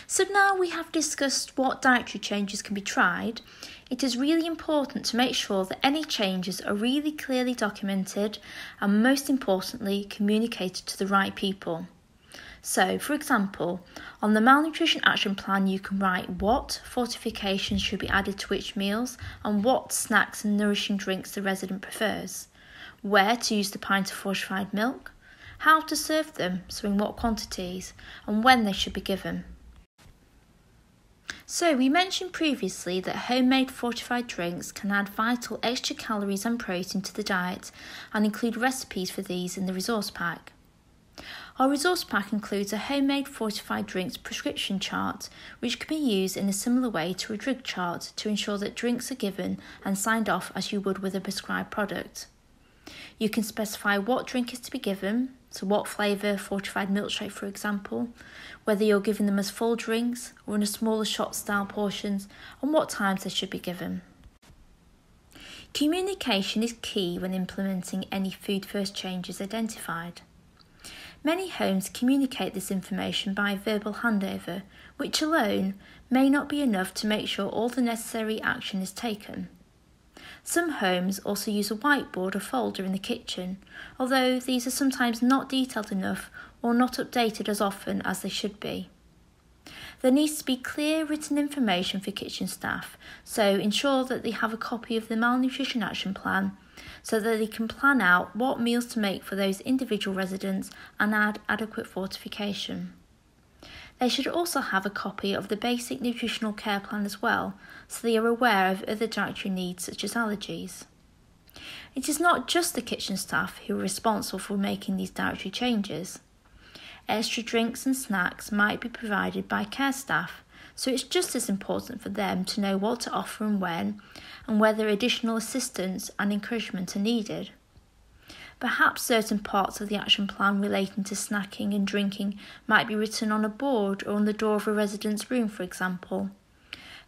S1: So now we have discussed what dietary changes can be tried, it is really important to make sure that any changes are really clearly documented and most importantly communicated to the right people. So, for example, on the malnutrition action plan you can write what fortifications should be added to which meals and what snacks and nourishing drinks the resident prefers. where to use the pint of fortified milk, how to serve them, so in what quantities, and when they should be given. So we mentioned previously that homemade fortified drinks can add vital extra calories and protein to the diet and include recipes for these in the resource pack. Our resource pack includes a homemade fortified drinks prescription chart, which can be used in a similar way to a drug chart to ensure that drinks are given and signed off as you would with a prescribed product. You can specify what drink is to be given, so what flavour fortified milkshake for example, whether you're giving them as full drinks or in a smaller shot style portions, and what times they should be given. Communication is key when implementing any food first changes identified. Many homes communicate this information by verbal handover, which alone may not be enough to make sure all the necessary action is taken. Some homes also use a whiteboard or folder in the kitchen, although these are sometimes not detailed enough or not updated as often as they should be. There needs to be clear written information for kitchen staff, so ensure that they have a copy of the Malnutrition Action Plan so that they can plan out what meals to make for those individual residents and add adequate fortification. They should also have a copy of the basic nutritional care plan as well, so they are aware of other dietary needs such as allergies. It is not just the kitchen staff who are responsible for making these dietary changes. Extra drinks and snacks might be provided by care staff, so it's just as important for them to know what to offer and whether additional assistance and encouragement are needed. Perhaps certain parts of the action plan relating to snacking and drinking might be written on a board or on the door of a resident's room, for example.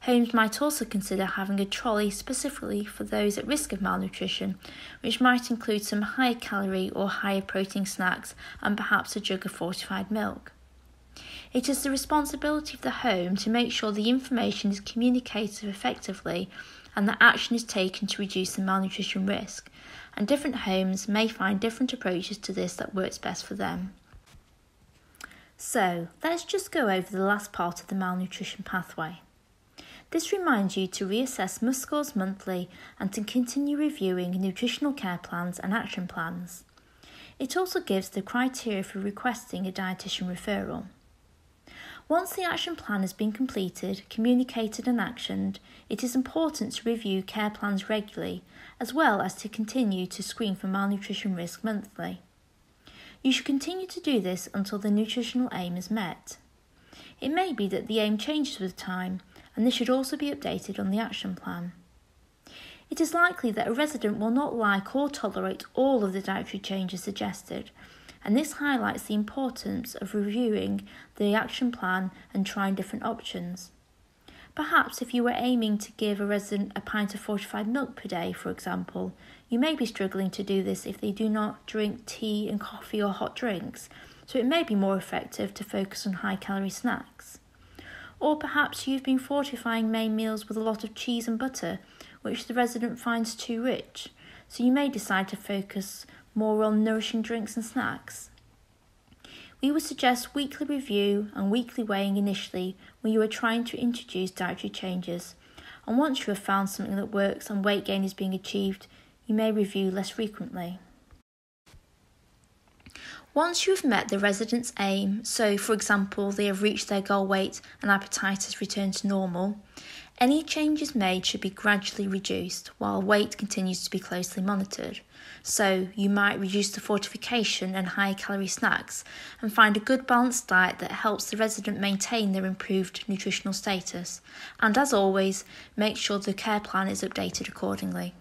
S1: Homes might also consider having a trolley specifically for those at risk of malnutrition, which might include some higher calorie or higher protein snacks and perhaps a jug of fortified milk. It is the responsibility of the home to make sure the information is communicated effectively and that action is taken to reduce the malnutrition risk, and different homes may find different approaches to this that works best for them. So, let's just go over the last part of the malnutrition pathway. This reminds you to reassess MUST scores monthly and to continue reviewing nutritional care plans and action plans. It also gives the criteria for requesting a dietitian referral. Once the action plan has been completed, communicated and actioned, it is important to review care plans regularly, as well as to continue to screen for malnutrition risk monthly. You should continue to do this until the nutritional aim is met. It may be that the aim changes with time, and this should also be updated on the action plan. It is likely that a resident will not like or tolerate all of the dietary changes suggested, and this highlights the importance of reviewing the action plan and trying different options. Perhaps if you were aiming to give a resident a pint of fortified milk per day, for example, you may be struggling to do this if they do not drink tea and coffee or hot drinks, so it may be more effective to focus on high-calorie snacks. Or perhaps you've been fortifying main meals with a lot of cheese and butter, which the resident finds too rich, so you may decide to focus more on nourishing drinks and snacks. We would suggest weekly review and weekly weighing initially when you are trying to introduce dietary changes, and once you have found something that works and weight gain is being achieved, you may review less frequently. Once you have met the resident's aim, so for example they have reached their goal weight and appetite has returned to normal, any changes made should be gradually reduced while weight continues to be closely monitored. So you might reduce the fortification and high calorie snacks and find a good balanced diet that helps the resident maintain their improved nutritional status. And as always, make sure the care plan is updated accordingly.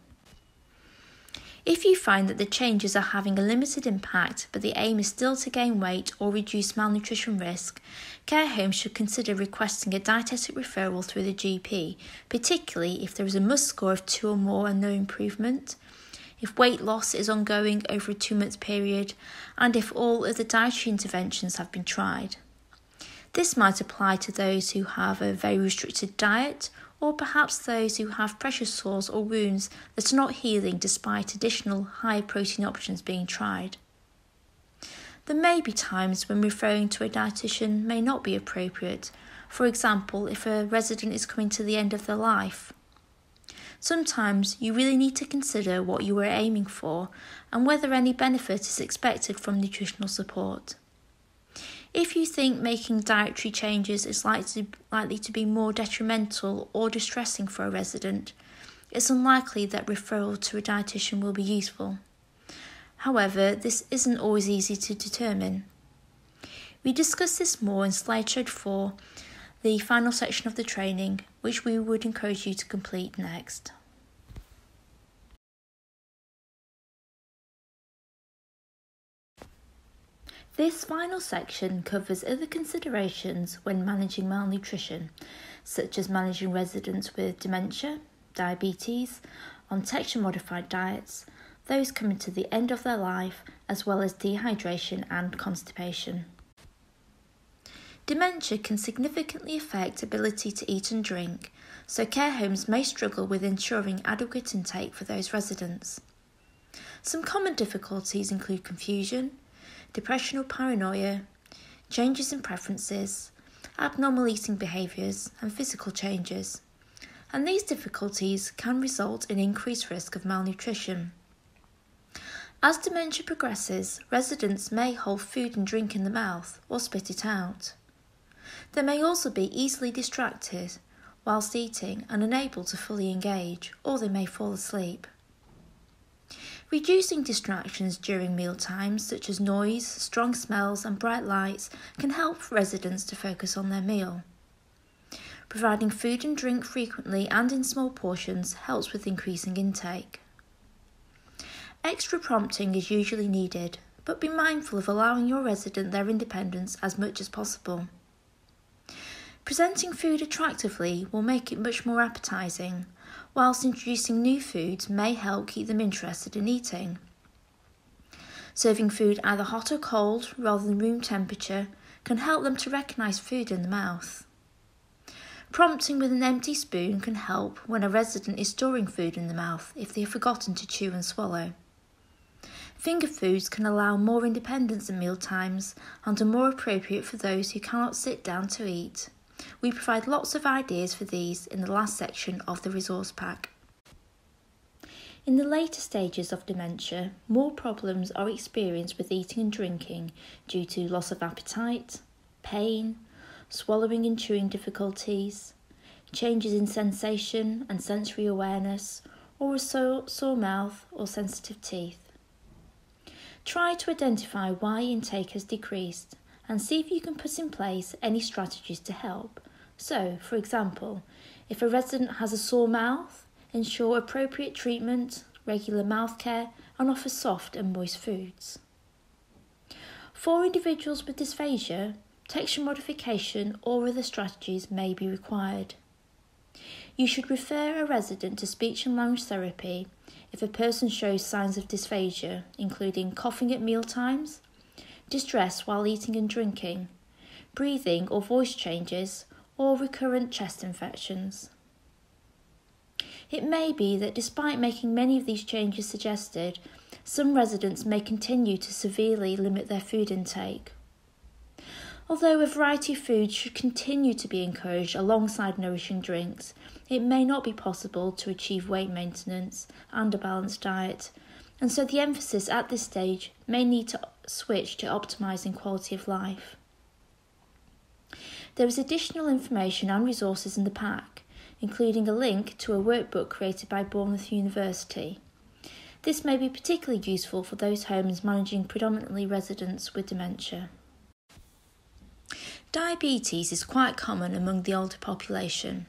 S1: If you find that the changes are having a limited impact but the aim is still to gain weight or reduce malnutrition risk, care homes should consider requesting a dietetic referral through the GP, particularly if there is a MUST score of 2 or more and no improvement, if weight loss is ongoing over a 2-month period, and if all other dietary interventions have been tried. This might apply to those who have a very restricted diet, or perhaps those who have pressure sores or wounds that are not healing despite additional high protein options being tried. There may be times when referring to a dietitian may not be appropriate, for example if a resident is coming to the end of their life. Sometimes you really need to consider what you are aiming for and whether any benefit is expected from nutritional support. If you think making dietary changes is likely to be more detrimental or distressing for a resident, it's unlikely that referral to a dietitian will be useful. However, this isn't always easy to determine. We discuss this more in slideshow 4, the final section of the training, which we would encourage you to complete next. This final section covers other considerations when managing malnutrition, such as managing residents with dementia, diabetes, on texture-modified diets, those coming to the end of their life, as well as dehydration and constipation. Dementia can significantly affect ability to eat and drink, so care homes may struggle with ensuring adequate intake for those residents. Some common difficulties include confusion, depression or paranoia, changes in preferences, abnormal eating behaviours and physical changes, and these difficulties can result in increased risk of malnutrition. As dementia progresses, residents may hold food and drink in the mouth or spit it out. They may also be easily distracted whilst eating and unable to fully engage, or they may fall asleep. Reducing distractions during meal times, such as noise, strong smells and bright lights, can help residents to focus on their meal. Providing food and drink frequently and in small portions helps with increasing intake. Extra prompting is usually needed, but be mindful of allowing your resident their independence as much as possible. Presenting food attractively will make it much more appetising, whilst introducing new foods may help keep them interested in eating. Serving food either hot or cold rather than room temperature can help them to recognise food in the mouth. Prompting with an empty spoon can help when a resident is storing food in the mouth if they have forgotten to chew and swallow. Finger foods can allow more independence at meal times and are more appropriate for those who cannot sit down to eat. We provide lots of ideas for these in the last section of the resource pack. In the later stages of dementia, more problems are experienced with eating and drinking due to loss of appetite, pain, swallowing and chewing difficulties, changes in sensation and sensory awareness, or a sore mouth or sensitive teeth. Try to identify why intake has decreased and see if you can put in place any strategies to help. So, for example, if a resident has a sore mouth, ensure appropriate treatment, regular mouth care, and offer soft and moist foods. For individuals with dysphagia, texture modification or other strategies may be required. You should refer a resident to speech and language therapy if a person shows signs of dysphagia, including coughing at mealtimes, distress while eating and drinking, breathing or voice changes, or recurrent chest infections. It may be that despite making many of these changes suggested, some residents may continue to severely limit their food intake. Although a variety of foods should continue to be encouraged alongside nourishing drinks, it may not be possible to achieve weight maintenance and a balanced diet, and so the emphasis at this stage may need to switch to optimising quality of life. There is additional information and resources in the pack, including a link to a workbook created by Bournemouth University. This may be particularly useful for those homes managing predominantly residents with dementia. Diabetes is quite common among the older population,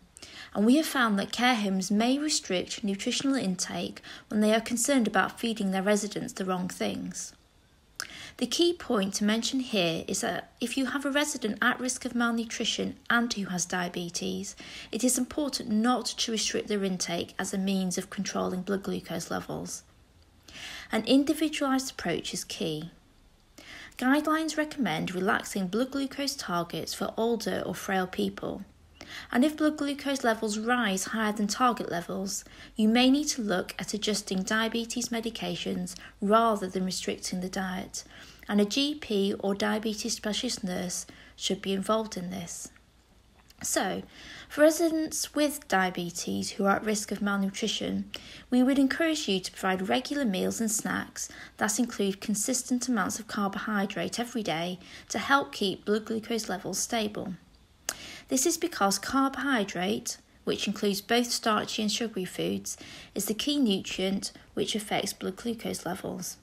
S1: and we have found that care homes may restrict nutritional intake when they are concerned about feeding their residents the wrong things. The key point to mention here is that if you have a resident at risk of malnutrition and who has diabetes, it is important not to restrict their intake as a means of controlling blood glucose levels. An individualised approach is key. Guidelines recommend relaxing blood glucose targets for older or frail people, and if blood glucose levels rise higher than target levels, you may need to look at adjusting diabetes medications rather than restricting the diet, and a GP or diabetes specialist nurse should be involved in this. So, for residents with diabetes who are at risk of malnutrition, we would encourage you to provide regular meals and snacks that include consistent amounts of carbohydrate every day to help keep blood glucose levels stable. This is because carbohydrate, which includes both starchy and sugary foods, is the key nutrient which affects blood glucose levels.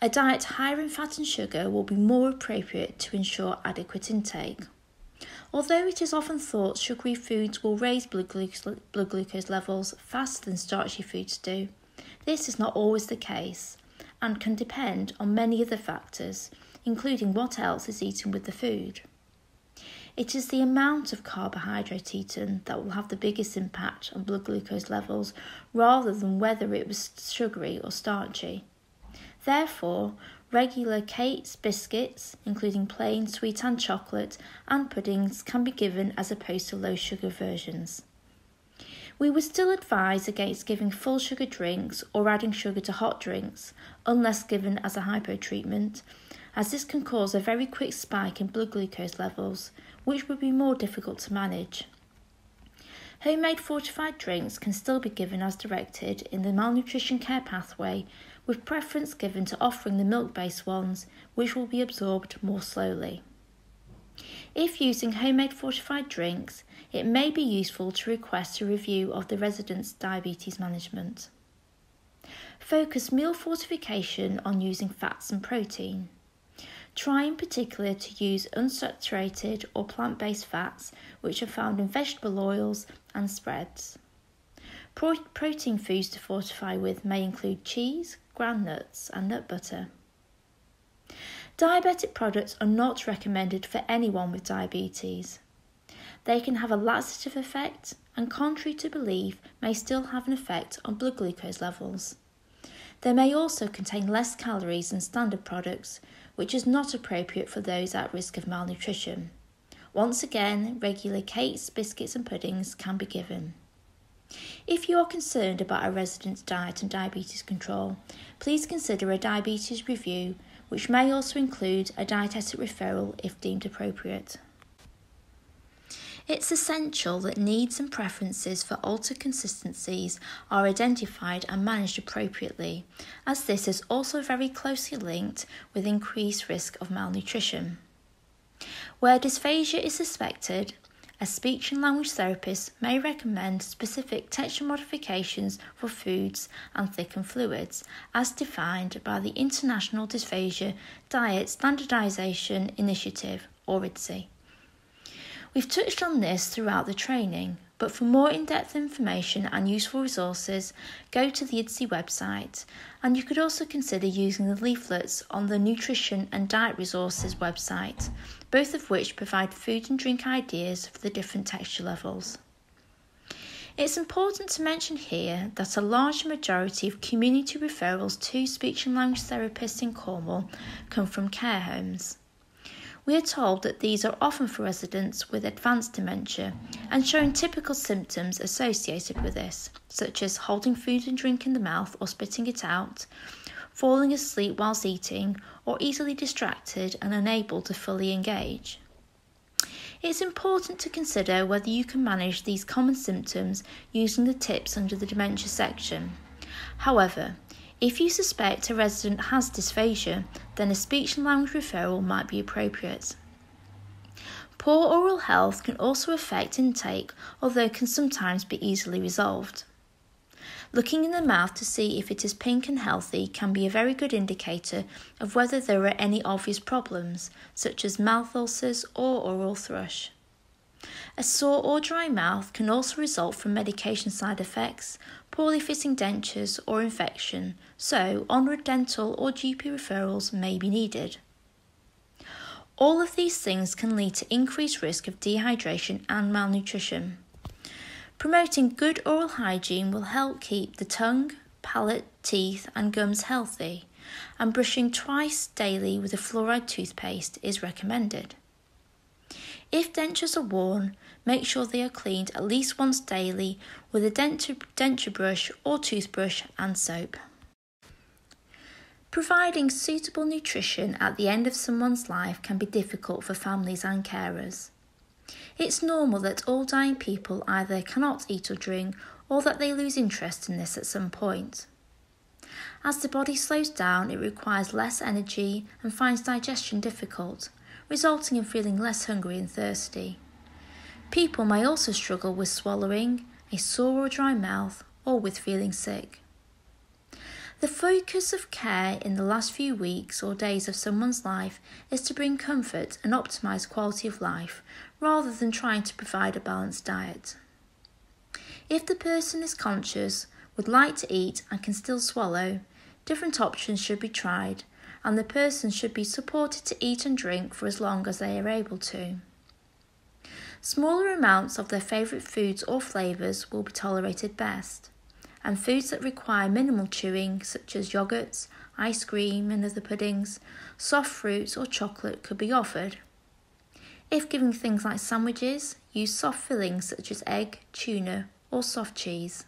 S1: A diet higher in fat and sugar will be more appropriate to ensure adequate intake. Although it is often thought sugary foods will raise blood glucose levels faster than starchy foods do, this is not always the case and can depend on many other factors, including what else is eaten with the food. It is the amount of carbohydrate eaten that will have the biggest impact on blood glucose levels rather than whether it was sugary or starchy. Therefore, regular cakes, biscuits, including plain, sweet and chocolate, and puddings can be given as opposed to low sugar versions. We would still advise against giving full sugar drinks or adding sugar to hot drinks, unless given as a hypo treatment, as this can cause a very quick spike in blood glucose levels, which would be more difficult to manage. Homemade fortified drinks can still be given as directed in the malnutrition care pathway, with preference given to offering the milk-based ones, which will be absorbed more slowly. If using homemade fortified drinks, it may be useful to request a review of the resident's diabetes management. Focus meal fortification on using fats and protein. Try in particular to use unsaturated or plant-based fats, which are found in vegetable oils and spreads. Protein foods to fortify with may include cheese, ground nuts and nut butter. Diabetic products are not recommended for anyone with diabetes. They can have a laxative effect and, contrary to belief, may still have an effect on blood glucose levels. They may also contain less calories than standard products, which is not appropriate for those at risk of malnutrition. Once again, regular cakes, biscuits and puddings can be given. If you are concerned about a resident's diet and diabetes control, please consider a diabetes review, which may also include a dietetic referral if deemed appropriate. It's essential that needs and preferences for altered consistencies are identified and managed appropriately, as this is also very closely linked with increased risk of malnutrition. Where dysphagia is suspected, a speech and language therapist may recommend specific texture modifications for foods and thickened fluids, as defined by the International Dysphagia Diet Standardization Initiative, or IDSI. We've touched on this throughout the training, but for more in-depth information and useful resources, go to the IDSI website, and you could also consider using the leaflets on the Nutrition and Diet Resources website, both of which provide food and drink ideas for the different texture levels. It's important to mention here that a large majority of community referrals to speech and language therapists in Cornwall come from care homes. We are told that these are often for residents with advanced dementia and showing typical symptoms associated with this, such as holding food and drink in the mouth or spitting it out, falling asleep whilst eating, or easily distracted and unable to fully engage. It's important to consider whether you can manage these common symptoms using the tips under the dementia section. However, if you suspect a resident has dysphagia, then a speech and language referral might be appropriate. Poor oral health can also affect intake, although can sometimes be easily resolved. Looking in the mouth to see if it is pink and healthy can be a very good indicator of whether there are any obvious problems, such as mouth ulcers or oral thrush. A sore or dry mouth can also result from medication side effects, poorly fitting dentures or infection, so Onward dental or GP referrals may be needed. All of these things can lead to increased risk of dehydration and malnutrition. Promoting good oral hygiene will help keep the tongue, palate, teeth and gums healthy, and brushing twice daily with a fluoride toothpaste is recommended. If dentures are worn, make sure they are cleaned at least once daily with a denture brush or toothbrush and soap. Providing suitable nutrition at the end of someone's life can be difficult for families and carers. It's normal that all dying people either cannot eat or drink, or that they lose interest in this at some point. As the body slows down, it requires less energy and finds digestion difficult, resulting in feeling less hungry and thirsty. People may also struggle with swallowing, a sore or dry mouth, or with feeling sick. The focus of care in the last few weeks or days of someone's life is to bring comfort and optimise quality of life, rather than trying to provide a balanced diet. If the person is conscious, would like to eat and can still swallow, different options should be tried, and the person should be supported to eat and drink for as long as they are able to. Smaller amounts of their favourite foods or flavours will be tolerated best, and foods that require minimal chewing, such as yogurts, ice cream and other puddings, soft fruits or chocolate could be offered. If giving things like sandwiches, use soft fillings such as egg, tuna or soft cheese.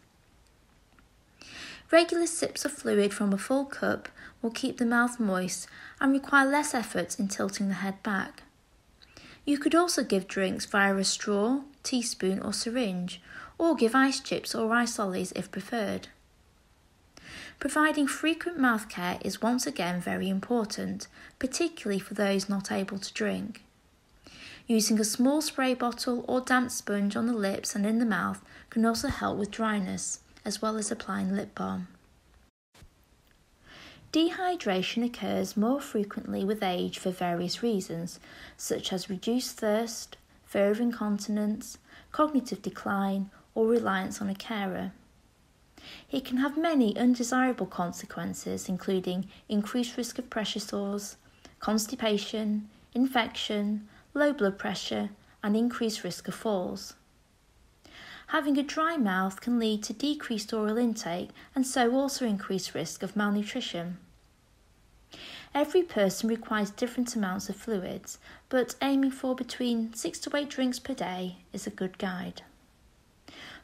S1: Regular sips of fluid from a full cup will keep the mouth moist and require less effort in tilting the head back. You could also give drinks via a straw, teaspoon or syringe, or give ice chips or ice lollies if preferred. Providing frequent mouth care is once again very important, particularly for those not able to drink. Using a small spray bottle or damp sponge on the lips and in the mouth can also help with dryness, as well as applying lip balm. Dehydration occurs more frequently with age for various reasons, such as reduced thirst, fear of incontinence, cognitive decline, or reliance on a carer. It can have many undesirable consequences, including increased risk of pressure sores, constipation, infection, low blood pressure, and increased risk of falls. Having a dry mouth can lead to decreased oral intake and so also increased risk of malnutrition. Every person requires different amounts of fluids, but aiming for between 6 to 8 drinks per day is a good guide.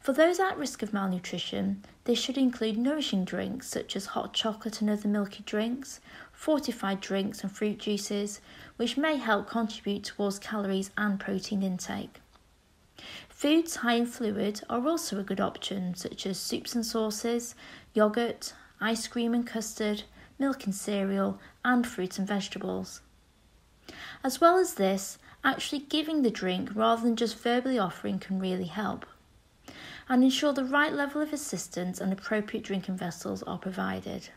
S1: For those at risk of malnutrition, this should include nourishing drinks such as hot chocolate and other milky drinks, fortified drinks and fruit juices, which may help contribute towards calories and protein intake. Foods high in fluid are also a good option, such as soups and sauces, yoghurt, ice cream and custard, milk and cereal, and fruit and vegetables. As well as this, actually giving the drink rather than just verbally offering can really help, and ensure the right level of assistance and appropriate drinking vessels are provided.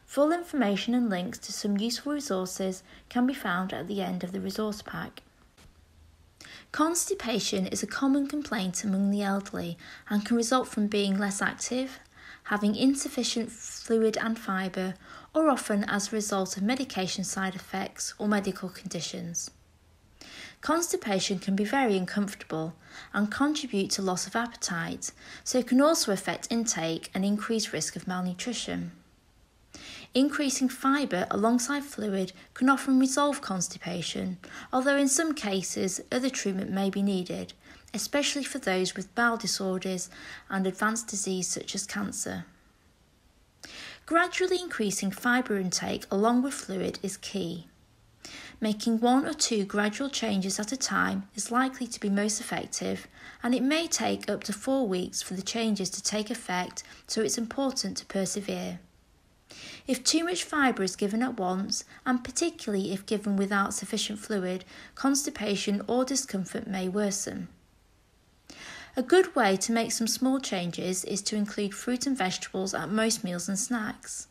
S1: Full information and links to some useful resources can be found at the end of the resource pack. Constipation is a common complaint among the elderly and can result from being less active, having insufficient fluid and fibre, or often as a result of medication side effects or medical conditions. Constipation can be very uncomfortable and contribute to loss of appetite, so it can also affect intake and increase risk of malnutrition. Increasing fibre alongside fluid can often resolve constipation, although in some cases other treatment may be needed, especially for those with bowel disorders and advanced disease such as cancer. Gradually increasing fibre intake along with fluid is key. Making 1 or 2 gradual changes at a time is likely to be most effective, and it may take up to 4 weeks for the changes to take effect, so it's important to persevere. If too much fibre is given at once, and particularly if given without sufficient fluid, constipation or discomfort may worsen. A good way to make some small changes is to include fruit and vegetables at most meals and snacks.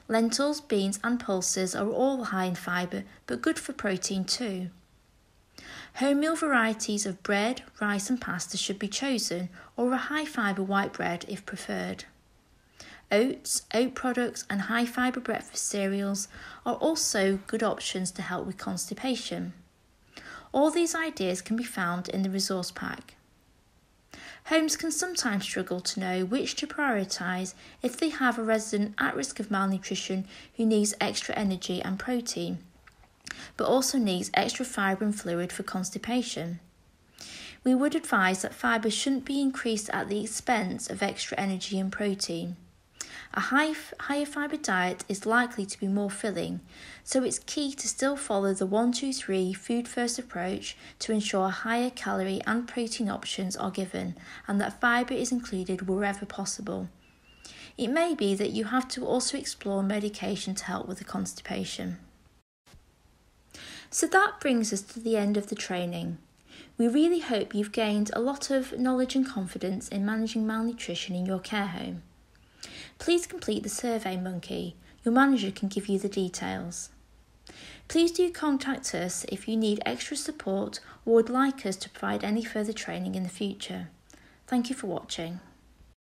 S1: Lentils, beans and pulses are all high in fibre, but good for protein too. Wholemeal varieties of bread, rice and pasta should be chosen, or a high fibre white bread if preferred. Oats, oat products and high fibre breakfast cereals are also good options to help with constipation. All these ideas can be found in the resource pack. Homes can sometimes struggle to know which to prioritise if they have a resident at risk of malnutrition who needs extra energy and protein, but also needs extra fibre and fluid for constipation. We would advise that fibre shouldn't be increased at the expense of extra energy and protein. A higher fibre diet is likely to be more filling, so it's key to still follow the 1-2-3 food first approach to ensure higher calorie and protein options are given and that fibre is included wherever possible. It may be that you have to also explore medication to help with the constipation. So that brings us to the end of the training. We really hope you've gained a lot of knowledge and confidence in managing malnutrition in your care home. Please complete the Survey Monkey. Your manager can give you the details. Please do contact us if you need extra support or would like us to provide any further training in the future. Thank you for watching.